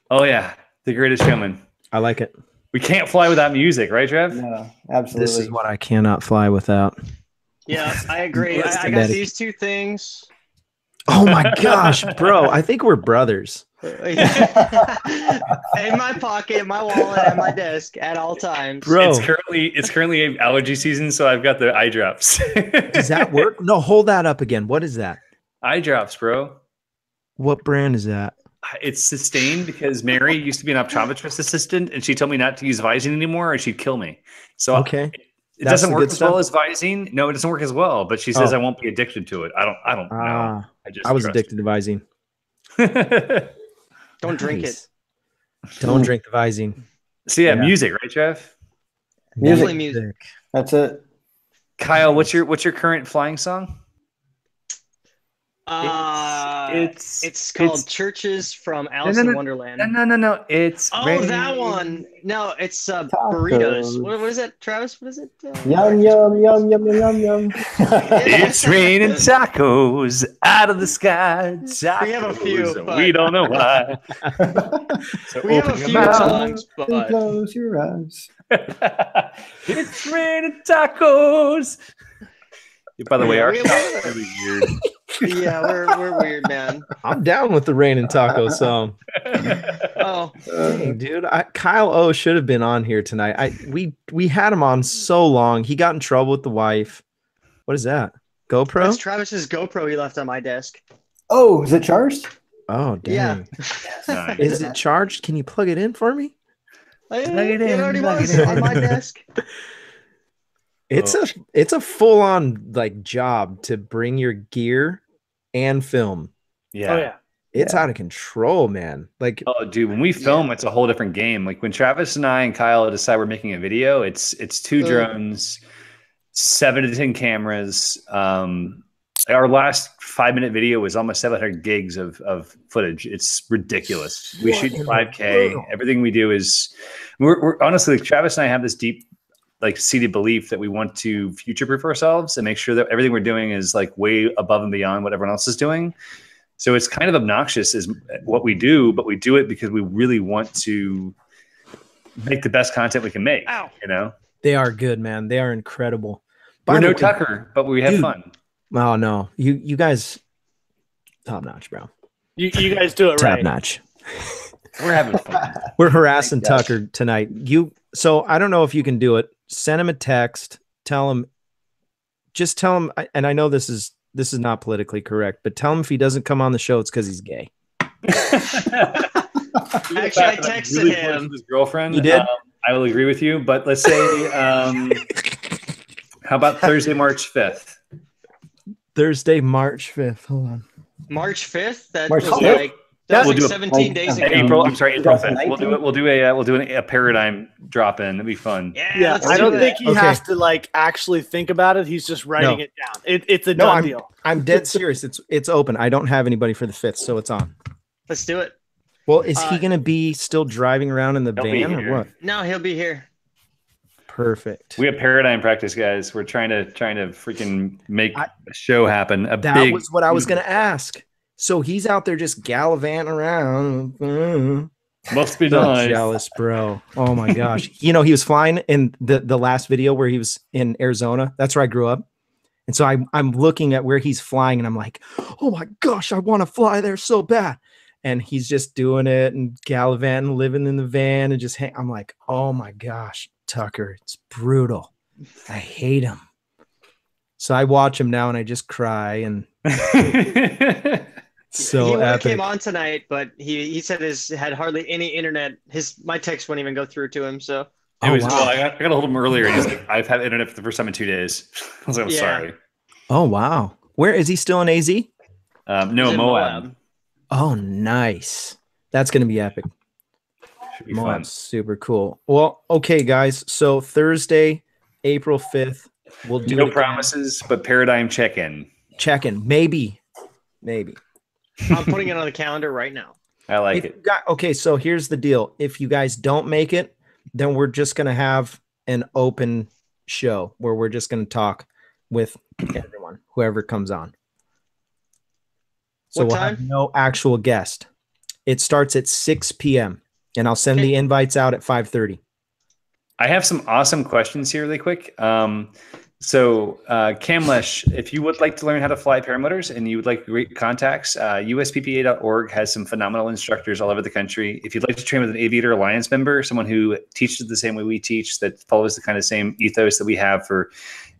Oh yeah. The Greatest Showman. I like it. We can't fly without music, right, Trev? No, absolutely. This is what I cannot fly without. Yeah, I agree. That's I got genetic. these two things. Oh my gosh, bro. I think we're brothers. In my pocket, my wallet, and my desk at all times. Bro. It's currently allergy season, so I've got the eye drops. Does that work? No, hold that up again. What is that? Eye drops, bro. What brand is that? It's sustained because Mary used to be an optometrist assistant, and she told me not to use Visine anymore, or she'd kill me. So Okay. it That's doesn't the work good as well as Visine. No, it doesn't work as well. But she says Oh. I won't be addicted to it. I don't know. I was trust addicted to Visine. her. Don't drink it. Don't drink the Visine. So yeah, music, right, Jeff? Definitely music. That's it. Kyle, what's your current flying song? It's called Churches from Alice in Wonderland. No. It's that one. No, it's burritos. What is it, Travis? What is it? Yum, yum, yum, yum, yum, yum. It's raining tacos out of the sky. Tacos, We have a few, but- we don't know why. So We have a open your few mouth. songs, And but close your eyes. It's raining tacos. By the way, our we- shop's really weird. yeah, we're weird, man. I'm down with the Rain and Taco song. Oh, Dang, dude. Kyle O should have been on here tonight. We had him on so long. He got in trouble with the wife. What is that? GoPro? that's Travis's GoPro he left on my desk. Oh, is it charged? Oh, dang. Nice. Is it charged? Can you plug it in for me? It in, already plug was it in. on my desk. It's a full-on job to bring your gear and film. Yeah. Oh yeah. It's out of control, man. Oh, dude, when we film, it's a whole different game. Like when Travis and I and Kyle decide we're making a video, it's 2 drones, 7 to 10 cameras. Our last 5-minute video was almost 700 gigs of footage. It's ridiculous. We shoot 5K. Everything we do is we're honestly, Travis and I have this deep seated belief that we want to future-proof ourselves and make sure that everything we're doing is way above and beyond what everyone else is doing. So it's kind of obnoxious is what we do, but we do it because we really want to make the best content we can make. Ow. You know, They are good, man. They are incredible. we're By the no way- Tucker, but we have Dude. fun. Oh no, you guys, top notch, bro. You guys do it Top right. notch. We're having fun. We're harassing Thank Tucker tonight. So I don't know if you can do it. Send him a text. Tell him. Just tell him. And I know this is not politically correct, but tell him if he doesn't come on the show, it's because he's gay. Actually, I texted Really him. close with his girlfriend. You did? I will agree with you, but let's say, how about Thursday, March 5th? Thursday, March 5th. Hold on. March 5th. That March was 5th? that We'll was do 17 it. days Like, ago. April 5th. 2019? We'll do a paradigm drop in. It'd be fun. Yeah, let's I do don't it. think he Okay. has to actually think about it. He's just writing No. it down. It's a No, done deal. I'm dead serious. It's open. I don't have anybody for the 5th, so it's on. Let's do it. Well, is he Uh, going to be still driving around in the He'll be van or here. what? No, he'll be here. Perfect. We have paradigm practice, guys. We're trying to freaking make a show happen. That was what I was going to ask. So he's out there just gallivanting around. Must be So nice. jealous, bro. Oh my gosh. He was flying in the last video where he was in Arizona. That's where I grew up. And so I'm looking at where he's flying and I'm like, oh my gosh, I want to fly there so bad. And he's just doing it and gallivanting, living in the van and just I'm like, oh my gosh, Tucker, it's brutal. I hate him. So I watch him now and I just cry and So he would have epic. came on tonight, but he said his had hardly any internet. My text wouldn't even go through to him. So it was well, I got a hold of him earlier, and he's like, "I've had internet for the first time in 2 days." I was like, "I'm sorry." Oh wow, where is he still in AZ? No, Moab. Oh, nice. That's gonna be epic. Should be fun. Super cool. Well, okay, guys. So Thursday, April 5th, we'll do no promises, but paradigm check-in. Check-in, maybe. I'm putting it on the calendar right now. I like it. Okay, so here's the deal. If you guys don't make it, then we're just gonna have an open show where we're just gonna talk with everyone, whoever comes on. So we'll have no actual guest. It starts at 6 p.m. and I'll send the invites out at 5:30. I have some awesome questions here really quick. So Kamlesh, if you would like to learn how to fly paramotors and you would like great contacts, usppa.org has some phenomenal instructors all over the country. If you'd like to train with an Aviator Alliance member, someone who teaches the same way we teach, that follows the kind of same ethos that we have for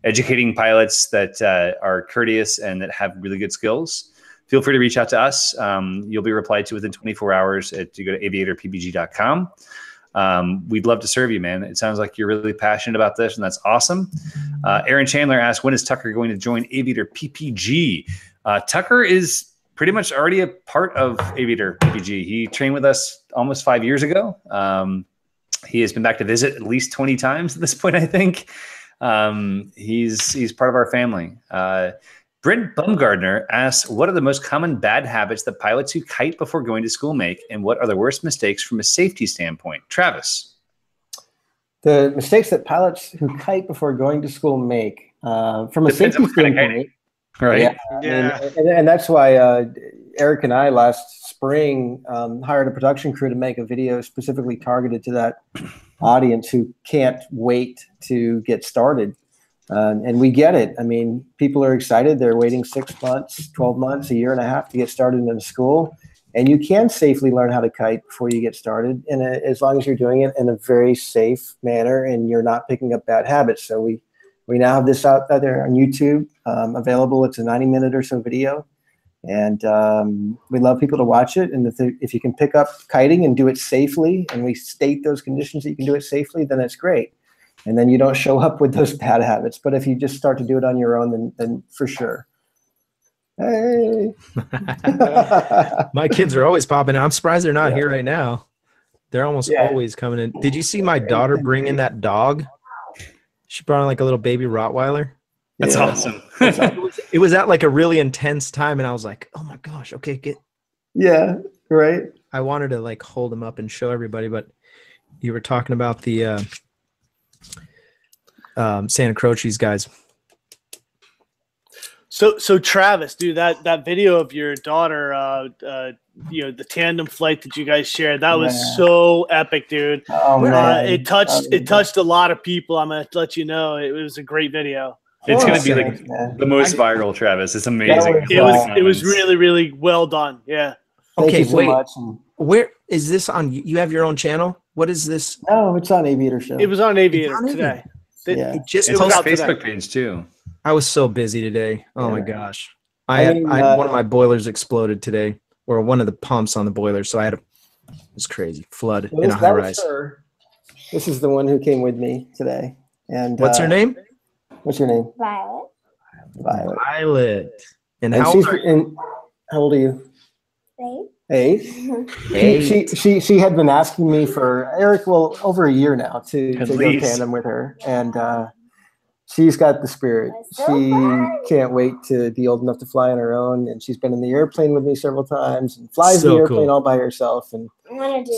educating pilots that are courteous and that have really good skills, feel free to reach out to us. You'll be replied to within 24 hours to go to aviatorppg.com. We'd love to serve you, man. It sounds like you're really passionate about this, and that's awesome. Aaron Chandler asked, when is Tucker going to join Aviator PPG? Tucker is pretty much already a part of Aviator PPG. He trained with us almost 5 years ago. He has been back to visit at least 20 times at this point, I think. He's part of our family. Brent Bumgardner asks, what are the most common bad habits that pilots who kite before going to school make, and what are the worst mistakes from a safety standpoint? Travis. The mistakes that pilots who kite before going to school make, from a safety standpoint, right? Yeah. And that's why Eric and I last spring hired a production crew to make a video specifically targeted to that audience who can't wait to get started. And we get it. I mean, people are excited. They're waiting 6 months, 12 months, a year and a half to get started in school. And you can safely learn how to kite before you get started, and as long as you're doing it in a very safe manner and you're not picking up bad habits. So we now have this out there on YouTube, available. It's a 90-minute or so video. And we love people to watch it. And if you can pick up kiting and do it safely, and we state those conditions that you can do it safely, then it's great. And then you don't show up with those bad habits. But if you just start to do it on your own, then for sure. Hey. My kids are always popping in. I'm surprised they're not here right now. They're almost always coming in. Did you see my daughter bring in that dog? She brought in like a little baby Rottweiler. That's awesome. It was at like a really intense time, and I was like, oh my gosh, okay, Yeah, right. I wanted to like hold him up and show everybody, but you were talking about the Santa Croce's guys. So Travis, dude, that video of your daughter, the tandem flight that you guys shared, that was so epic, dude. Oh man, it touched a lot of people. I'm gonna let you know it was a great video. It's going to be like the most viral, Travis. It's amazing. It was really, really well done. Yeah. Okay, wait. Where is this on? You have your own channel? What is this? No, it's on Aviator Show. It was on Aviator today. It's on our Facebook page too. I was so busy today. Oh my gosh. I had one of my boilers exploded today, or one of the pumps on the boiler. So it was crazy. Flood in a high rise. This is the one who came with me today. And what's her name? What's your name? Violet. And how old are you? How old are you? 8. 8. She had been asking me for Eric, over a year now to go tandem with her, and she's got the spirit. She can't wait to be old enough to fly on her own, and she's been in the airplane with me several times and flies the airplane all by herself. And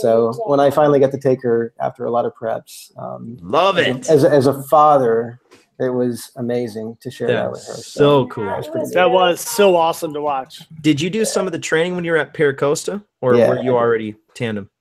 so when I finally got to take her after a lot of preps, love it as a father. It was amazing to share that with her. So cool. That was so awesome to watch. Did you do some of the training when you were at Paracosta, or were you already tandem?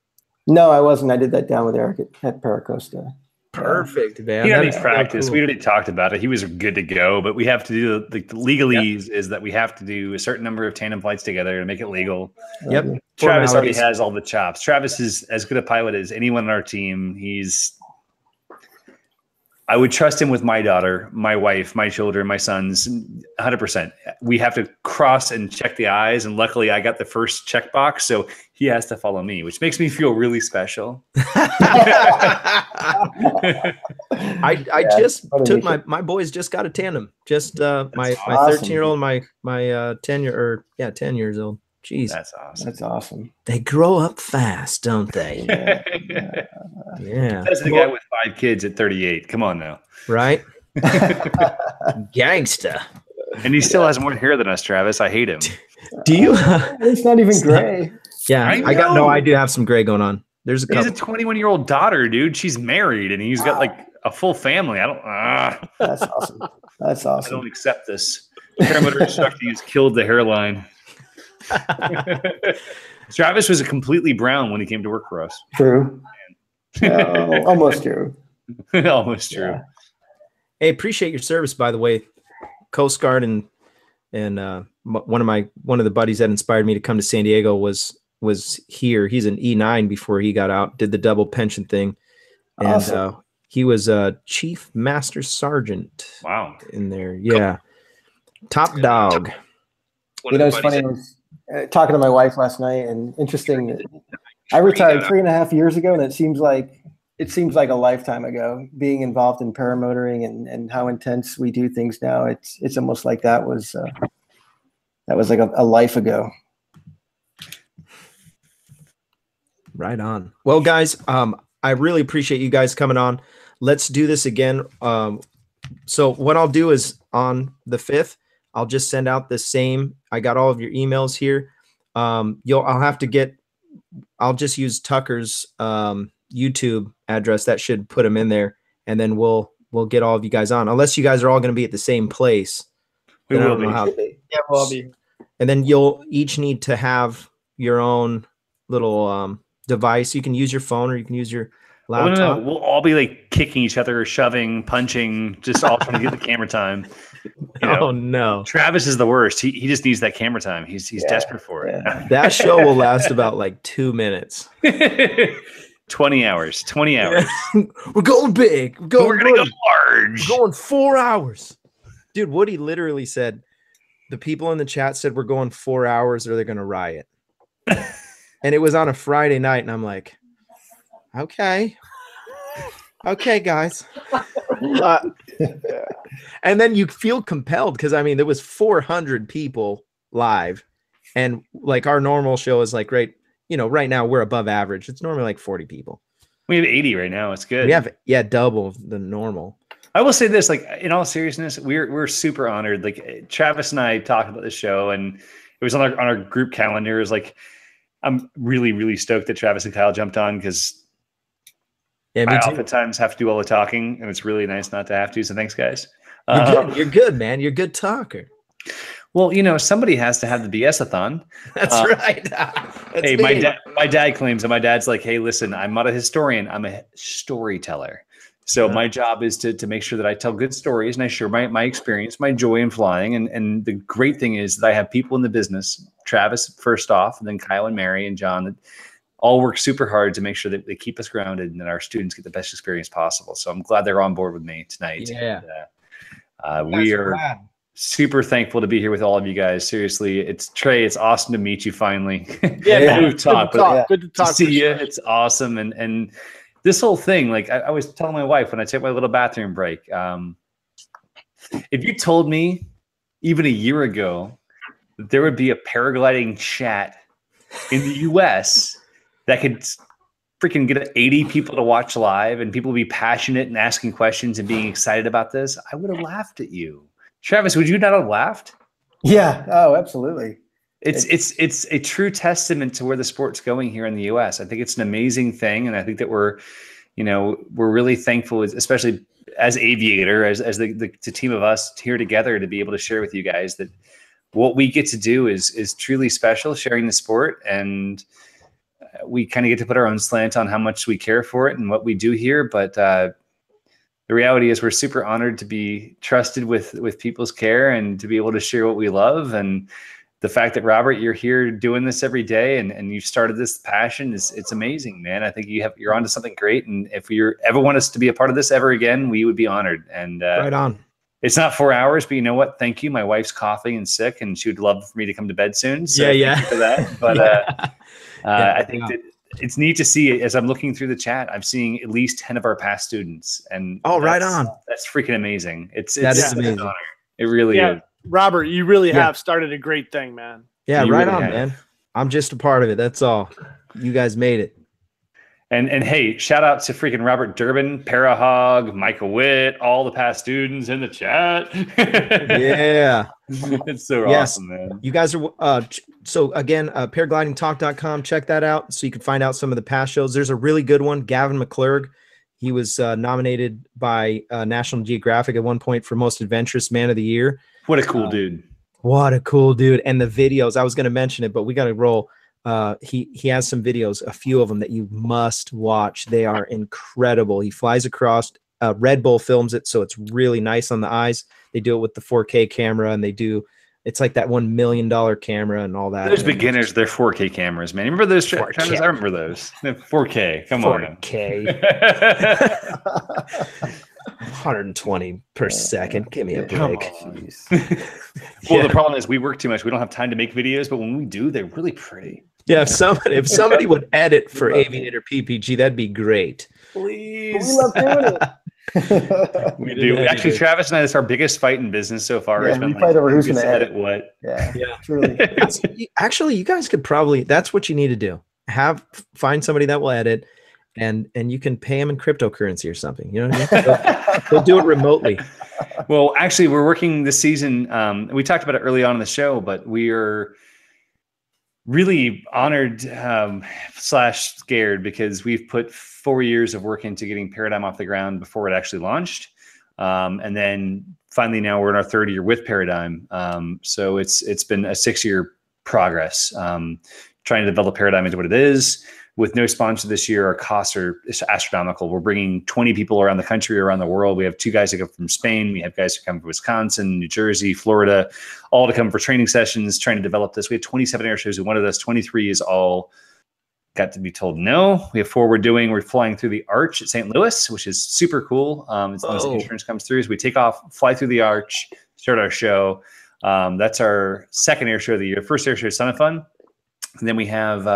No, I wasn't. I did that down with Eric at Paracosta. Perfect, man. He had any practice. We already talked about it. He was good to go, but we have to do the legalese is that we have to do a certain number of tandem flights together to make it legal. Yep. Travis already has all the chops. Travis is as good a pilot as anyone on our team. He's I would trust him with my daughter, my wife, my children, my sons, 100%. We have to cross and check the I's, and luckily I got the first checkbox, so he has to follow me, which makes me feel really special. I just took my boys just got a tandem. Just my 13-year-old, my 10 years old. Jeez, that's awesome. That's awesome. They grow up fast, don't they? Yeah. That's the guy with 5 kids at 38. Come on now. Right? Gangsta. And he still has more hair than us, Travis. I hate him. Do you? It's not even gray. Yeah, I do have some gray going on. There's a couple. He's a 21-year-old daughter, dude. She's married, and he's got like a full family. That's awesome. That's awesome. I don't accept this. Paramotor instructor has killed the hairline. Travis was completely brown when he came to work for us. True. Almost true. Almost true. Yeah. Hey, appreciate your service, by the way. Coast Guard and one of the buddies that inspired me to come to San Diego was here. He's an E9 before he got out, did the double pension thing. And awesome. He was a chief master sergeant. Wow. In there. Yeah. Top dog. It's funny. I was talking to my wife last night, and interesting. I retired 3.5 years ago, and it seems like a lifetime ago. Being involved in paramotoring and how intense we do things now, it's almost like that was like a life ago. Right on. Well, guys, I really appreciate you guys coming on. Let's do this again. So what I'll do is on the 5th, I'll just send out the same. I got all of your emails here. I'll just use Tucker's YouTube address. That should put him in there, and then we'll get all of you guys on. Unless you guys are all going to be at the same place. We will be. Yeah, we'll all be. And then you'll each need to have your own little device. You can use your phone or you can use your laptop. No. We'll all be like kicking each other, shoving, punching, just all trying to get the camera time. Oh no! Travis is the worst. He just needs that camera time. He's desperate for it. Yeah. That show will last about like 2 minutes. 20 hours. 20 hours. We're going big. We're gonna go large. We're going 4 hours. Dude, Woody literally said, the people in the chat said we're going 4 hours or they're gonna riot. And it was on a Friday night, and I'm like, okay, guys. And then you feel compelled because there was 400 people live, and like our normal show is like right now we're above average. It's normally like 40 people. We have 80 right now. It's good. We have double the normal. I will say this, like in all seriousness, we're super honored. Like Travis and I talked about the show, and it was on our group calendar. It was like, I'm really, really stoked that Travis and Kyle jumped on because I oftentimes have to do all the talking, and it's really nice not to have to. So thanks, guys. You're good, man. You're a good talker. Well, somebody has to have the BS-a-thon. That's right. Hey, my dad claims, and my dad's like, hey, listen, I'm not a historian. I'm a storyteller. So my job is to make sure that I tell good stories and I share my experience, my joy in flying. And the great thing is that I have people in the business, Travis first off, and then Kyle and Mary and John, that all work super hard to make sure that they keep us grounded and that our students get the best experience possible. So I'm glad they're on board with me tonight. Yeah. And, we are super thankful to be here with all of you guys. Seriously, it's Trey. It's awesome to meet you finally. Yeah, we've talked. Good to talk. To see you. It's awesome. And this whole thing, like I was telling my wife when I take my little bathroom break, if you told me even a year ago that there would be a paragliding chat in the US that could freaking get 80 people to watch live and people be passionate and asking questions and being excited about this, I would have laughed at you. Travis, would you not have laughed? Yeah. Oh, absolutely. It's a true testament to where the sport's going here in the US. I think it's an amazing thing. And I think that we're really thankful, especially as Aviator, as the team of us here together, to be able to share with you guys that what we get to do is truly special, sharing the sport. And we kind of get to put our own slant on how much we care for it and what we do here. But the reality is we're super honored to be trusted with people's care and to be able to share what we love. And the fact that Robert, you're here doing this every day and you started this passion it's amazing, man. I think you're onto something great. And if you ever want us to be a part of this ever again, we would be honored. And right on. It's not 4 hours, but you know what? Thank you. My wife's coughing and sick, and she would love for me to come to bed soon. So thank you for that. But I think that it's neat to see, as I'm looking through the chat, I'm seeing at least 10 of our past students. And right on. That's freaking amazing. It's amazing. an honor. It really is. Robert, you really have started a great thing, man. Yeah, right on, man. I'm just a part of it. That's all. You guys made it. And hey, shout out to freaking Robert Durbin, Parahog, Michael Witt, all the past students in the chat. Yeah. It's so awesome, man. You guys are so again, paraglidingtalk.com, check that out so you can find out some of the past shows. There's a really good one, Gavin McClurg. He was nominated by National Geographic at one point for Most Adventurous Man of the Year. What a cool dude. What a cool dude. And the videos, I was going to mention it, but we got to roll. He has some videos, a few of them that you must watch. They are incredible. He flies across, Red Bull films it, so it's really nice on the eyes. They do it with the 4K camera, and it's like that $1 million camera and all that. Those beginners, they're 4K cameras, man. Remember those? I remember those. 4K. Come on. 4K. 120 per second. Give me a break. Well, the problem is we work too much. We don't have time to make videos, but when we do, they're really pretty. Yeah, if somebody would edit for Aviator PPG, that'd be great. Please. We love doing it. We do. Actually, Travis and I, it's our biggest fight in business so far. Yeah, we fight over who's going to edit what. Yeah, truly. Actually, you guys could probably, that's what you need to do. Find somebody that will edit, and you can pay them in cryptocurrency or something. You know what I mean? They'll do it remotely. Well, actually, we're working this season. We talked about it early on in the show, but we are really honored / scared because we've put 4 years of work into getting Paradigm off the ground before it actually launched. And then finally now we're in our 3rd year with Paradigm. So it's been a 6-year progress trying to develop Paradigm into what it is. With no sponsor this year, our costs are astronomical. We're bringing 20 people around the country, around the world. We have 2 guys that come from Spain. We have guys who come from Wisconsin, New Jersey, Florida, all to come for training sessions, trying to develop this. We have 27 air shows, and one of those 23 is all got to be told no. We have 4 we're flying through the arch at St. Louis, which is super cool. As long as the insurance comes through, so we take off, fly through the arch, start our show. That's our 2nd air show of the year. First air show is Son of Fun. And then we have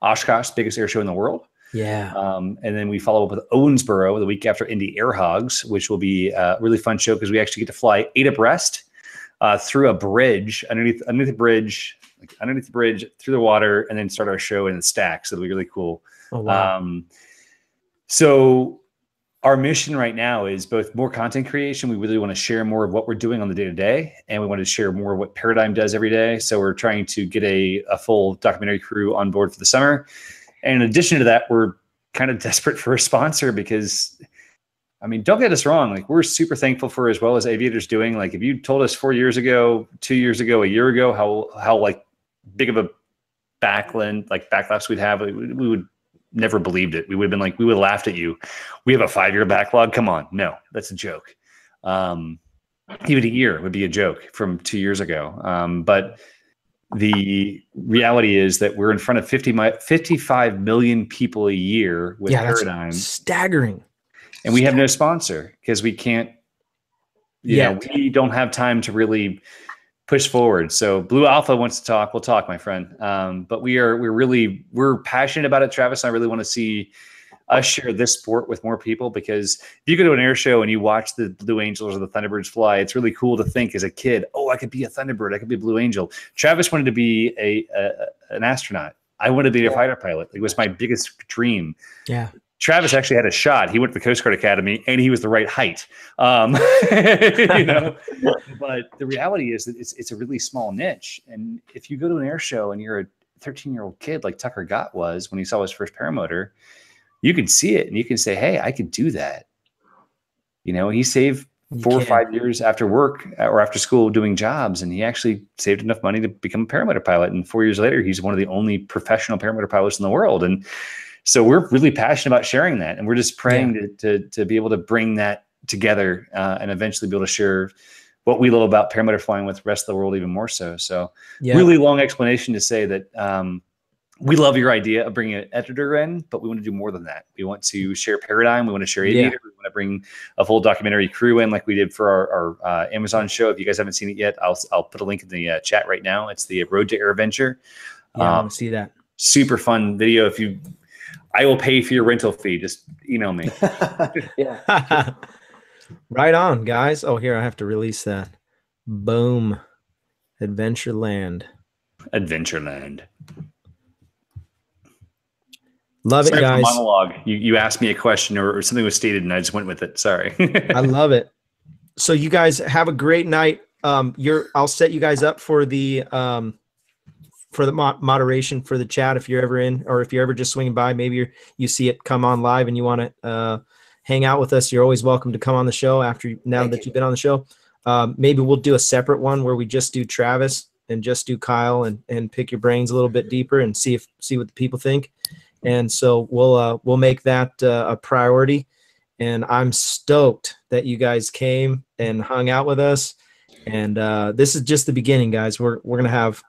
Oshkosh, biggest air show in the world. Yeah. And then we follow up with Owensboro the week after Indy Air Hogs, which will be a really fun show because we actually get to fly 8 abreast through a bridge, underneath the bridge, through the water, and then start our show in the stacks. It'll be really cool. Oh, wow. So our mission right now is both more content creation. We really want to share more of what we're doing on the day-to-day, and we want to share more of what Paradigm does every day. So we're trying to get a full documentary crew on board for the summer. And in addition to that, we're kind of desperate for a sponsor because, I mean, don't get us wrong. Like, we're super thankful for as well as Aviator's doing. Like, if you told us 4 years ago, 2 years ago, a year ago, how like big of a backlash we'd have, we would never believed it. We would have been like, we would have laughed at you. We have a 5-year backlog. Come on. No, that's a joke. Even a year would be a joke from 2 years ago. But the reality is that we're in front of 55 million people a year with Paradigm. That's staggering. And we have no sponsor because we can't, we don't have time to really push forward. So Blue Alpha wants to talk. We'll talk, my friend. But we're passionate about it. Travis and I really want to see us share this sport with more people, because if you go to an air show and you watch the Blue Angels or the Thunderbirds fly, it's really cool to think as a kid, oh, I could be a Thunderbird. I could be a Blue Angel. Travis wanted to be an astronaut. I wanted to be a fighter pilot. It was my biggest dream. Yeah. Travis actually had a shot. He went to the Coast Guard Academy and he was the right height. But the reality is that it's a really small niche. And if you go to an air show and you're a 13-year-old kid like Tucker Gott was when he saw his first paramotor, you can see it and you can say, hey, I could do that. He saved 4 or 5 years after work or after school doing jobs, and he actually saved enough money to become a paramotor pilot. And 4 years later, he's one of the only professional paramotor pilots in the world. And so we're really passionate about sharing that, and we're just praying to be able to bring that together and eventually be able to share what we love about paramotor flying with the rest of the world even more so. So really long explanation to say that we love your idea of bringing an editor in, but we want to do more than that. We want to share Paradigm. We want to share Aviator. We want to bring a full documentary crew in like we did for our Amazon show. If you guys haven't seen it yet, I'll put a link in the chat right now. It's the Road to Air Adventure. Yeah, I want to see that. Super fun video. I will pay for your rental fee. Just email me. Yeah. Right on, guys. Oh, here, I have to release that. Boom. Adventureland. Adventureland. Love Sorry it, guys. For monologue. You asked me a question or something was stated and I just went with it. Sorry. I love it. So you guys have a great night. I'll set you guys up for the moderation for the chat if you're ever in, or if you're ever just swinging by, maybe you see it come on live and you want to hang out with us. You're always welcome to come on the show now that you've been on the show. Maybe we'll do a separate one where we just do Travis and just do Kyle and pick your brains a little bit deeper and see what the people think. And so we'll make that a priority. And I'm stoked that you guys came and hung out with us. And this is just the beginning, guys. We're gonna have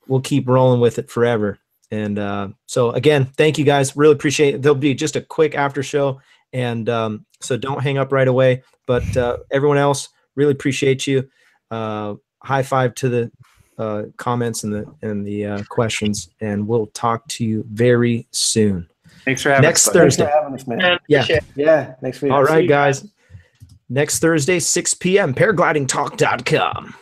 we'll keep rolling with it forever. And so again, thank you guys. Really appreciate it. There'll be just a quick after show, and so don't hang up right away. But everyone else, really appreciate you. High five to the comments and the questions, and we'll talk to you very soon. Thanks for having us. Next Thursday. Thanks for having us, man. Yeah. Next week. All right, guys. Next Thursday, 6 p.m. Paraglidingtalk.com.